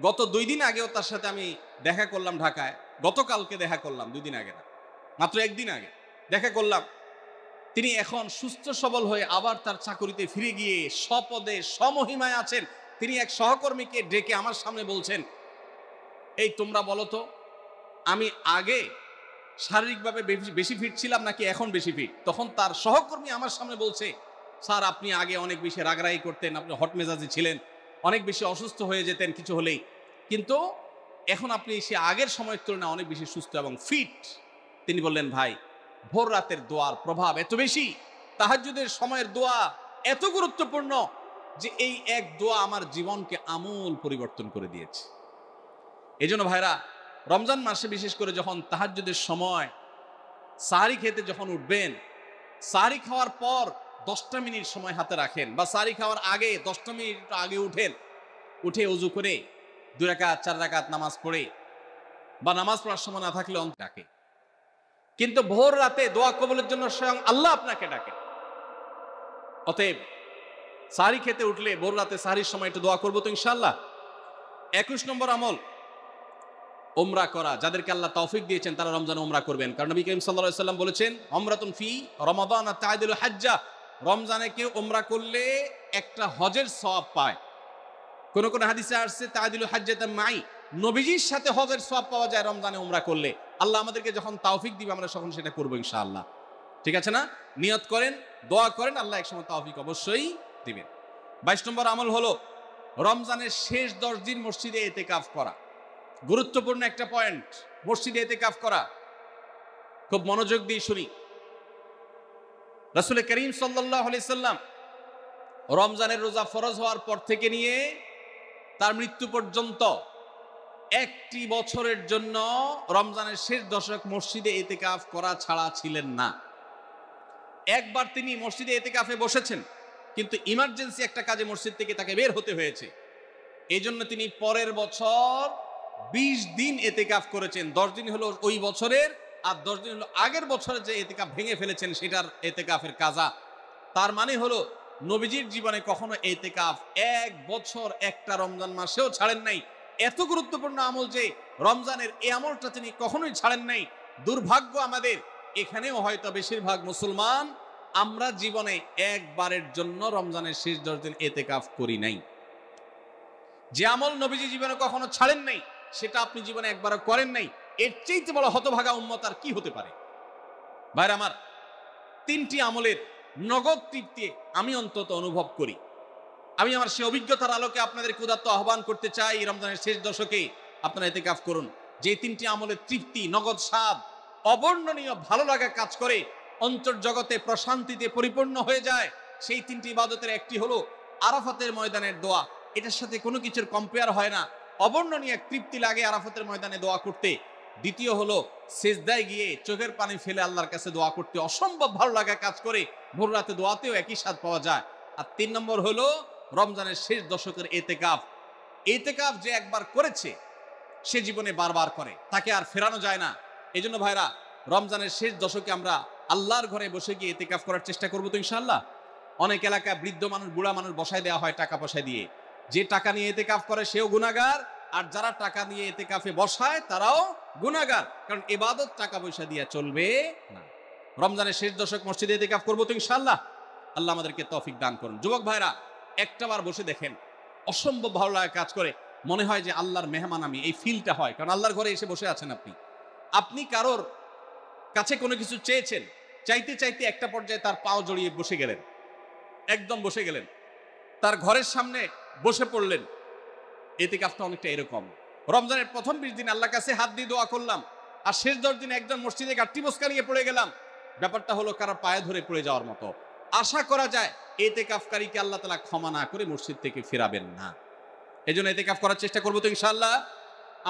গত 2 দিন আগেও তার সাথে আমি দেখা করলাম ঢাকায়, গতকালকে দেখা করলাম, 2 দিন আগে না, মাত্র 1 দিন আগে দেখা করলাম। তিনি এখন সুস্থ সবল হয়ে আবার তার চাকরিতে ফিরে গিয়ে স্বপদে স্বমহিমায় আছেন। তিনি এক সহকর্মীকে ডেকে আমার সামনে বলছেন, এই তোমরা বলো তো, আমি আগে শারীরিকভাবে বেশি ফিট ছিলাম নাকি এখন বেশি ফিট? তখন তার সহকর্মী আমার সামনে বলছে, স্যার, আপনি আগে অনেক বেশি রাগরাগি করতেন, আপনি হট মেজাজি ছিলেন, অনেক বেশি অসুস্থ হয়ে যেতেন কিছু হলেই, কিন্তু এখন আপনি সে আগের সময়ের তুলনায় অনেক বেশি সুস্থ এবং ফিট। তিনি বললেন, ভাই, ভোর রাতের দোয়ার প্রভাব এত বেশি, তাহাজ্জুদের সময়ের দোয়া এত গুরুত্বপূর্ণ যে এই এক দোয়া আমার জীবনকে আমূল পরিবর্তন করে দিয়েছে। এই জন্য ভাইরা, রমজান মাসে বিশেষ করে যখন তাহাজ্জুদের সময় সাহরি খেতে যখন উঠবেন, সাহরি খাওয়ার পর 10টা মিনিট সময় হাতে রাখেন, বা সাহরি খাওয়ার আগে 10টা মিনিট আগে উঠে ওযু করে 2 রাকাত 4 রাকাত নামাজ পড়ে, বা নামাজ পড়ার সময় না থাকলে অন্তত ডাকে। কিন্তু ভোর রাতে দোয়া কবুলের জন্য স্বয়ং আল্লাহ আপনাকে ডাকে। অতএব সাহরি খেতে উঠলে ভোর রাতে সাহরির সময় একটু দোয়া করবো তো ইনশাআল্লাহ। 21 নম্বর আমল, উমরা করা। যাদেরকে আল্লাহ তৌফিক দিয়েছেন তারা রমজানে উমরা করবেন, কারণ নবী করিম সাল্লাল্লাহু আলাইহি ওয়াসাল্লাম বলেছেন, উমরাতুন ফি রমাদান তা'দিলু হাজ্জা। রমজানে কেউ উমরা করলে একটা হজের সওয়াব পায়। কোন কোন হাদিসে আসছে তা'দিলু হাজ্জাতাম মাই, নবীজির সাথে হজের সওয়াব পাওয়া যায় রমজানে উমরা করলে। আল্লাহ আমাদেরকে যখন তৌফিক দিবে আমরা তখন সেটা করব ইনশাআল্লাহ। ঠিক আছে না? নিয়ত করেন, দোয়া করেন, আল্লাহ একসময় তৌফিক অবশ্যই দিবেন। 22 নম্বর আমল হলো রমজানের শেষ 10 দিন মসজিদে ইতিকাফ করা। গুরুত্বপূর্ণ একটা পয়েন্ট, মসজিদে ইতিকাফ করা। খুব মনোযোগ দিয়ে শুনি। রাসূল করিম সাল্লাল্লাহু আলাইহি সাল্লাম রমজানের রোজা ফরজ হওয়ার পর থেকে নিয়ে তার মৃত্যু পর্যন্ত একটি বছরের জন্য রমজানের শেষ দশক মসজিদে ইতিকাফ করা ছাড়া ছিলেন না। একবার তিনি মসজিদে ইতিকাফে বসেছেন, কিন্তু ইমার্জেন্সি একটা কাজে মসজিদ থেকে তাকে বের হতে হয়েছে। এই জন্য তিনি পরের বছর 20 দিন ইতিকাফ করেছেন। 10 দিন হলো ওই বছরের, আর 10 দিন হলো আগের বছরে যে ইতিকাফ ভেঙে ফেলেছেন সেটার ইতিকাফের কাজা। তার মানে হলো নবীজির জীবনে কখনো ইতিকাফ এক বছর একটা রমজান মাসেও ছাড়েন নাই। এত গুরুত্বপূর্ণ আমল যে রমজানের এই আমলটা তিনি কখনোই ছাড়েন নাই। দুর্ভাগ্য আমাদের, এখানেও হয়তো বেশিরভাগ মুসলমান আমরা জীবনে একবারের জন্য রমজানের শেষ 10 দিন ইতিকাফ করি নাই। যে আমল নবীজি জীবনে কখনো ছাড়েন নাই সেটা আপনি জীবনে একবারও করেন নাই, এর চাইতে বড় হতভাগা উম্মত আর কি হতে পারে? ভাইরা আমার, 3টি আমলের নগদ তৃপ্তি আমি অন্তত অনুভব করি। আমি আমার সেই অভিজ্ঞতার আলোকে আপনাদের উদাত্ত আহ্বান করতে চাই, রমজানের শেষ দশকে আপনারা ইতিকাফ করুন। যে 3টি আমলের তৃপ্তি, নগদ স্বাদ, অবর্ণনীয় ভালো লাগা কাজ করে, অন্তর্জগতে প্রশান্তিতে পরিপূর্ণ হয়ে যায়, সেই 3টি ইবাদতের একটি হলো আরাফাতের ময়দানের দোয়া। এটার সাথে কোনো কিছুর কম্পেয়ার হয় না। অবর্ণনীয় এক তৃপ্তি লাগে আরাফাতের ময়দানে দোয়া করতে। দ্বিতীয় হলো সিজদায় গিয়ে চোখের পানি ফেলে আল্লাহর কাছে দোয়া করতে অসম্ভব ভালো লাগা কাজ করে। ভোর রাতে দোয়াতেও একই স্বাদ পাওয়া যায়। আর 3 নম্বর হলো রমজানের শেষ দশকের ইতিকাফ। ইতিকাফ যে একবার করেছে সে জীবনে বারবার করে, তাকে আর ফেরানো যায় না। এই জন্য ভাইরা, রমজানের শেষ দশকে আমরা আল্লাহর ঘরে বসে গিয়ে ইতিকাফ করার চেষ্টা করবো তো ইনশাআল্লাহ। অনেক এলাকায় বৃদ্ধ মানুষ, বুড়া মানুষ বসায় দেওয়া হয় টাকা পয়সা দিয়ে। যে টাকা নিয়ে ইতিকাফ করে সেও গুনাহগার, আর যারা টাকা নিয়ে ইতিকাফে বসায় তারাও গুনাহগার, কারণ ইবাদত টাকা পয়সা দিয়ে চলবে না। রমজানের শেষ দশক মসজিদে ইতিকাফ করবো তো ইনশাআল্লাহ। আল্লাহ আমাদেরকে তৌফিক দান করুন। যুবক ভাইরা, একটাবার বসে দেখেন, অসম্ভব ভালো লাগা কাজ করে। মনে হয় যে আল্লাহর মেহমান আমি, এই ফিলটা হয়, কারণ আল্লাহর ঘরে এসে বসে আছেন আপনি। আপনি কারোর কাছে কোনো কিছু চেয়েছেন, চাইতে চাইতে একটা পর্যায়ে তার পাও জড়িয়ে বসে গেলেন, একদম বসে গেলেন, তার ঘরের সামনে বসে পড়লেন। ইতিকাফটা অনেকটা এরকম। রমজানের প্রথম 20 দিন আল্লাহর কাছে হাত দিয়ে দোয়া করলাম, আর শেষ 10 দিন একজন মসজিদে গাঠি বসকা নিয়ে পড়ে গেলাম। ব্যাপারটা হলো কারো পায়ে ধরে পড়ে যাওয়ার মতো। আশা করা যায় ইতিকাফকারীকে আল্লাহ তাআলা ক্ষমা না করে মসজিদ থেকে ফেরাবেন না। এই জন্য ইতিকাফ করার চেষ্টা করবো তো ইনশাআল্লাহ।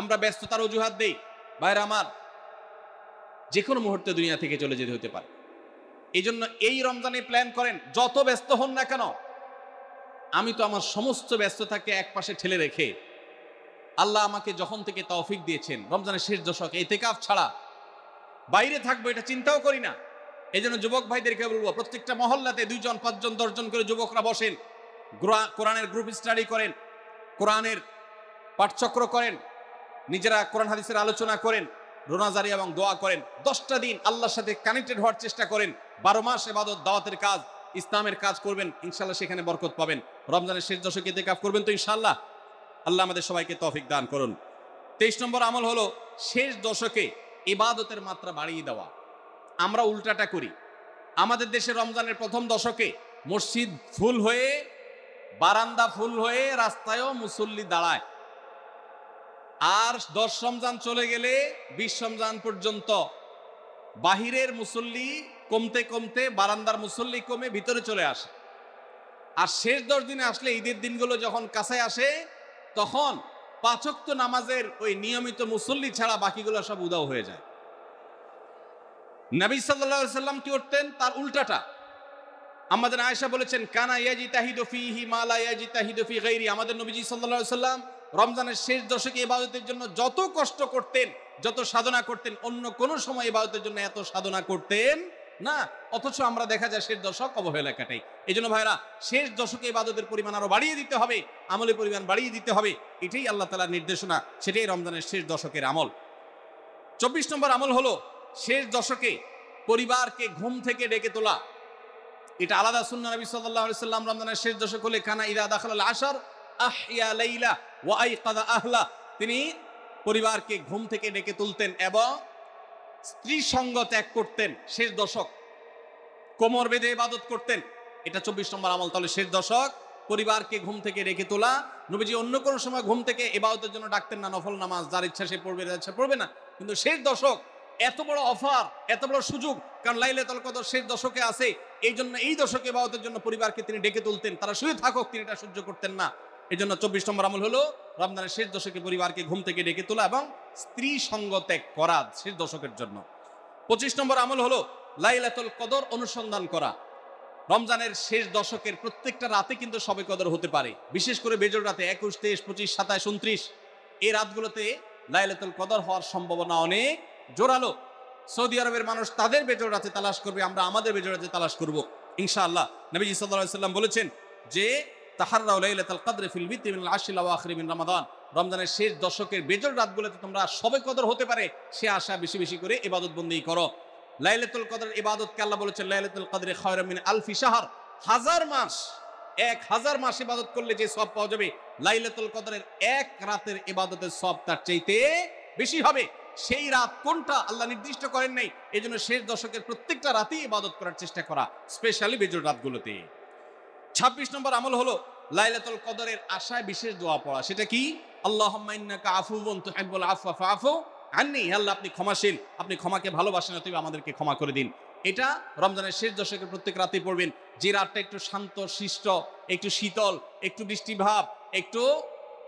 আমরা ব্যস্ততার অজুহাত দেই। ভাইরা আমার, যে কোনো মুহূর্তে দুনিয়া থেকে চলে যেতে হতে পারে। এই জন্য এই রমজানে প্ল্যান করেন, যত ব্যস্ত হন না কেন। আমি তো আমার সমস্ত ব্যস্ততাকে এক পাশে ঠেলে রেখে আল্লাহ আমাকে যখন থেকে তৌফিক দিয়েছেন রমজানের শেষ দশকে ইতিকাফ ছাড়া বাইরে থাকবো এটা চিন্তাও করি না। এই জন্য যুবক ভাইদেরকে বলবো, প্রত্যেকটা মহল্লাতে 2 জন 5 জন 10 জন করে যুবকরা বসেন, কোরআনের গ্রুপ স্টাডি করেন, কোরআনের পাঠচক্র করেন, নিজেরা কোরআন হাদিসের আলোচনা করেন, রোনাজারি এবং দোয়া করেন। 10টা দিন আল্লাহর সাথে কানেক্টেড হওয়ার চেষ্টা করেন। 12 মাস ইবাদত, দাওয়াতের কাজ, ইসলামের কাজ করবেন, ইনশাআল্লাহ সেখানে বরকত পাবেন। রমজানের শেষ দশকে ইতিকাফ করবেন তো ইনশাআল্লাহ। আল্লাহ আমাদের সবাইকে তৌফিক দান করুন। 23 নম্বর আমল হলো শেষ দশকে ইবাদতের মাত্রা বাড়িয়ে দেওয়া। আমরা উল্টাটা করি। আমাদের দেশে রমজানের প্রথম দশকে মসজিদ ফুল হয়ে, বারান্দা ফুল হয়ে, রাস্তায়ও মুসল্লি দাঁড়ায়। আর 10 রমজান চলে গেলে 20 রমজান পর্যন্ত বাহিরের মুসল্লি কমতে কমতে বারান্দার মুসল্লি কমে ভিতরে চলে আসে। আর শেষ 10 দিনে আসলে, ঈদের দিনগুলো যখন কাছে আসে, তখন 5 ওয়াক্ত নামাজের ওই নিয়মিত মুসল্লি ছাড়া বাকিগুলো সব উদাও হয়ে যায়। নবী সাল্লাল্লাহু আলাইহি সাল্লাম কি করতেন? তার উল্টাটা। আমাদের আয়েশা বলেছেন, কানা ইয়াজিতাহিদু ফীহি মা লা ইয়াজিতাহিদু ফী গায়রি। আমাদের নবীজি সাল্লাল্লাহু আলাইহি সাল্লাম রমজানের শেষ দশকে ইবাদতের জন্য যত কষ্ট করতেন, যত সাধনা করতেন, অন্য কোন সময় ইবাদতের জন্য এত সাধনা করতেন না। অথচ আমরা দেখা যায় শেষ দশক অবহেলা কাটাই। এই জন্য ভাইরা, শেষ দশকে ইবাদতের পরিমাণ আরো বাড়িয়ে দিতে হবে, আমলের পরিমাণ বাড়িয়ে দিতে হবে। এটাই আল্লাহ তাআলার নির্দেশনা, সেটাই রমজানের শেষ দশকের আমল। 24 নম্বর আমল হলো শেষ দশকে পরিবারকে ঘুম থেকে ডেকে তোলা। এটা আলাদা সুন্নাহ। নবী সাল্লাল্লাহু আলাইহি সাল্লাম রমজানের শেষ দশক হলে কানা ইযা দাখালাল আশর আহইয়া লাইলা ওয়া আইকাযা আহলা। তিনি পরিবারকে ঘুম থেকে ডেকে তুলতেন এবং স্ত্রী সঙ্গ ত্যাগ করতেন। শেষ দশক কোমর বেঁধে ইবাদত করতেন। এটা 24 নম্বর আমল। তাহলে শেষ দশক পরিবারকে ঘুম থেকে ডেকে তোলা। নবীজি অন্য কোনো সময় ঘুম থেকে ইবাদতের জন্য ডাকতেন না, নফল নামাজ যার ইচ্ছা সে পড়বে, যার ইচ্ছা পড়বে না। কিন্তু শেষ দশক এত বড় অফার, এত বড় সুযোগ, কারণ লাইলাতুল কদর শেষ দশকে আছে। এই জন্য এই দশকে ইবাদতের জন্য পরিবারকে তিনি ডেকে তুলতেন। তারা শুয়ে থাকুক, তিনি এটা সহ্য করতেন না। এই জন্য 24 নম্বর আমল হলো রমজানের শেষ দশকে পরিবারকে ঘুম থেকে ডেকে তোলা এবং স্ত্রী সঙ্গ ত্যাগ করা শেষ দশকের জন্য। 25 নম্বর আমল হলো লাইলাতুল কদর অনুসন্ধান করা। রমজানের শেষ দশকের প্রত্যেকটা রাতে কিন্তু শবে কদর হতে পারে, বিশেষ করে বেজোড় রাতে 21, 23, 25, 27, 29 এই রাতগুলোতে লাইলাতুল কদর হওয়ার সম্ভাবনা অনেক জোরালো। সৌদি আরবের মানুষ তাদের বেজোড় রাতে তালাশ করবে, আমরা আমাদের বেজোড় রাতে তালাশ করব ইনশাআল্লাহ। নবীজি সাল্লাল্লাহু আলাইহি ওয়াসাল্লাম বলেছেন যে তাহাররাউ লাইলাতুল কদর ফিল বিত্রি মিনাল আশরিল আওয়াখির মিন রমাদান, রমজানের শেষ দশকের বেজোড় রাতগুলোতে তোমরা শবে কদর হতে পারে সে আশা বেশি বেশি করে ইবাদত বন্দেগী করো। লাইলাতুল কদর ইবাদতকে আল্লাহ বলেছেন লাইলাতুল কদরে খায়রুম মিন আলফি শাহর, 1000 মাস, 1000 মাস ইবাদত করলে যে সওয়াব পাওয়া যাবে লাইলাতুল কদরের এক রাতের ইবাদতের সওয়াব তার চাইতে বেশি হবে। সেই রাত কোনটা আল্লাহ নির্দিষ্ট করেন নাই, এজন্য শেষ দশকের প্রত্যেকটা রাতেই ইবাদত করার চেষ্টা করা, স্পেশালি বেজোড় রাতগুলোতে। 26 নম্বর আমল হলো লাইলাতুল কদরের আশায় বিশেষ দোয়া পড়া। সেটা কি? আল্লাহুম্মা ইন্নাকা আফুউন তুহিব্বুল আফওয়া ফাআফু আন্নি, আল্লাহ আপনি ক্ষমাশীল, আপনি ক্ষমাকে ভালোবাসেন, অতএব আমাদেরকে ক্ষমা করে দিন। এটা রমজানের শেষ দশকের প্রত্যেক রাতে পড়বেন। যে রাতটা একটু শান্ত শিষ্ট, একটু শীতল, একটু বৃষ্টিভাব, একটু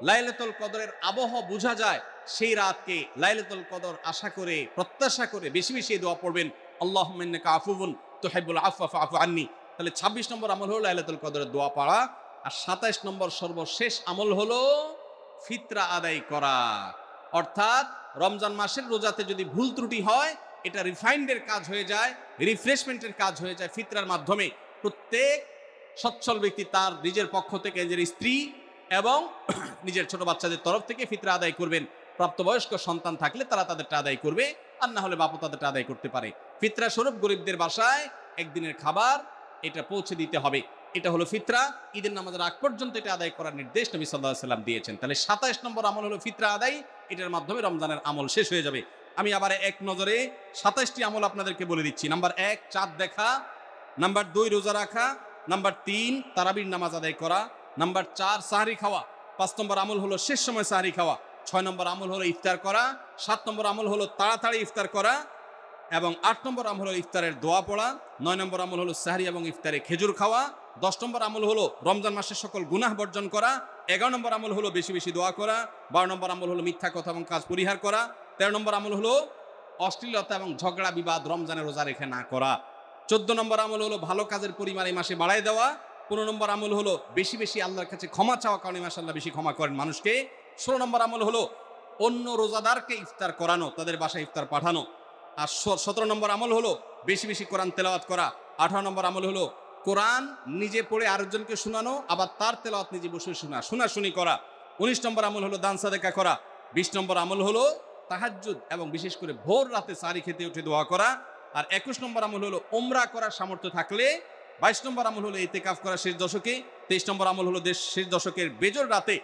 লাইলাতুল কদরের আবহাওয়া বোঝা যায়, সেই রাতকে লাইলাতুল কদর আশা করে প্রত্যাশা করে বেশি বেশি দোয়া পড়বেন, আল্লাহুম্মা ইন্নাকা আফুউন তুহিব্বুল আফওয়া ফাআফু আন্নি। তাহলে 26 নম্বর আমল হলো লাইলাতুল কদরের দোয়া পড়া। আর 27 নম্বর সর্বশেষ আমল হলো ফিতরা আদায় করা। অর্থাৎ রমজান মাসের রোজাতে যদি ভুল ত্রুটি হয়, এটা রিফাইন্ডের কাজ হয়ে যায়, রিফ্রেশমেন্টের কাজ হয়ে যায় ফিতরার মাধ্যমে। প্রত্যেক সচ্ছল ব্যক্তি তার নিজের পক্ষ থেকে, নিজের স্ত্রী এবং নিজের ছোট বাচ্চাদের তরফ থেকে ফিতরা আদায় করবেন। প্রাপ্তবয়স্ক সন্তান থাকলে তারা তাদেরটা আদায় করবে, আর না হলে বাপু তাদেরটা আদায় করতে পারে। ফিতরা স্বরূপ গরিবদের বাসায় একদিনের খাবার এটা পৌঁছে দিতে হবে। এটা হলো ফিতরা। ঈদের নামাজের আগ পর্যন্ত এটা আদায় করার নির্দেশ নবী সাল্লাল্লাহু আলাইহি ওয়াসাল্লাম দিয়েছেন। তাহলে 27 নম্বর আমল হলো ফিতরা আদায়। এটার মাধ্যমে রমজানের আমল শেষ হয়ে যাবে। আমি আবার এক নজরে 27টি আমল আপনাদেরকে বলে দিচ্ছি। নাম্বার 1 চাঁদ দেখা, নাম্বার 2 রোজা রাখা, নাম্বার 3 তারাবির নামাজ আদায় করা, নাম্বার 4 সাহরি খাওয়া, 5 নম্বর আমল হলো শেষ সময় সাহরি খাওয়া, 6 নম্বর আমল হলো ইফতার করা, 7 নম্বর আমল হলো তাড়াতাড়ি ইফতার করা, এবং 8 নম্বর আমল হলো ইফতারের দোয়া পড়া, 9 নম্বর আমল হলো সাহরি এবং ইফতারে খেজুর খাওয়া, 10 নম্বর আমল হলো রমজান মাসের সকল গুনাহ বর্জন করা, 11 নম্বর আমল হলো বেশি বেশি দোয়া করা, 12 নম্বর আমল হলো মিথ্যা কথা এবং কাজ পরিহার করা, 13 নম্বর আমল হলো অশ্লীলতা এবং ঝগড়া বিবাদ রমজানের রোজা রেখে না করা, 14 নম্বর আমল হলো ভালো কাজের পরিমাণ এই মাসে বাড়ায় দেওয়া, 15 নম্বর আমল হলো বেশি বেশি আল্লাহর কাছে ক্ষমা চাওয়া, কারণ এই মাসে আল্লাহ বেশি ক্ষমা করেন মানুষকে, 16 নম্বর আমল হলো অন্য রোজাদারকে ইফতার করানো, তাদের বাসায় ইফতার পাঠানো, আর 17 নম্বর আমল হলো বেশি বেশি কোরআন তেলাওয়াত করা, 18 নম্বর আমল হলো কোরআন নিজে পড়ে আরেকজনকে শোনানো, আবার তার তেলাওয়াত নিজে বসে শোনাশুনি করা, 19 নম্বর আমল হলো দান সাদেকা করা, 20 নম্বর আমল হলো তাহাজ্জুদ এবং বিশেষ করে ভোর রাতে সারি খেতে উঠে দোয়া করা, আর 21 নম্বর আমল হলো উমরা করার সামর্থ্য থাকলে, 22 নম্বর আমল হলো ইতিকাফ করা শেষ দশকে, 23 নম্বর আমল হলো শেষ দশকের বেজোড় রাতে,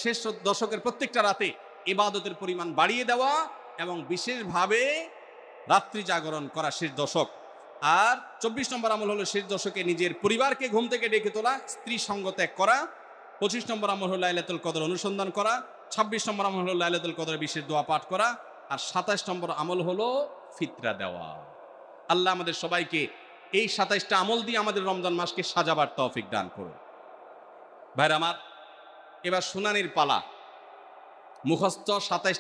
শেষ দশকের প্রত্যেকটা রাতে ইবাদতের পরিমাণ বাড়িয়ে দেওয়া এবং বিশেষভাবে রাত্রি জাগরণ করা শেষ দশক। আর 24 নম্বর আমল হলো শেষ দশকে নিজের পরিবারকে ঘুম থেকে ডেকে তোলা, স্ত্রী সঙ্গ ত্যাগ করা, 25 নম্বর আমল হলো লাইলাতুল কদর অনুসন্ধান করা, 26 নম্বর আমল হলো লাইলাতুল কদরের বিশেষ দোয়া পাঠ করা, আর 27 নম্বর আমল হলো ফিতরা দেওয়া। আল্লাহ আমাদের সবাইকে এই 27টা আমল দিয়ে আমাদের রমজান মাসকে সাজাবার তৌফিক দান করুন। ভাইরা আমার, এবার শুনানির পালা। মুখস্থ 27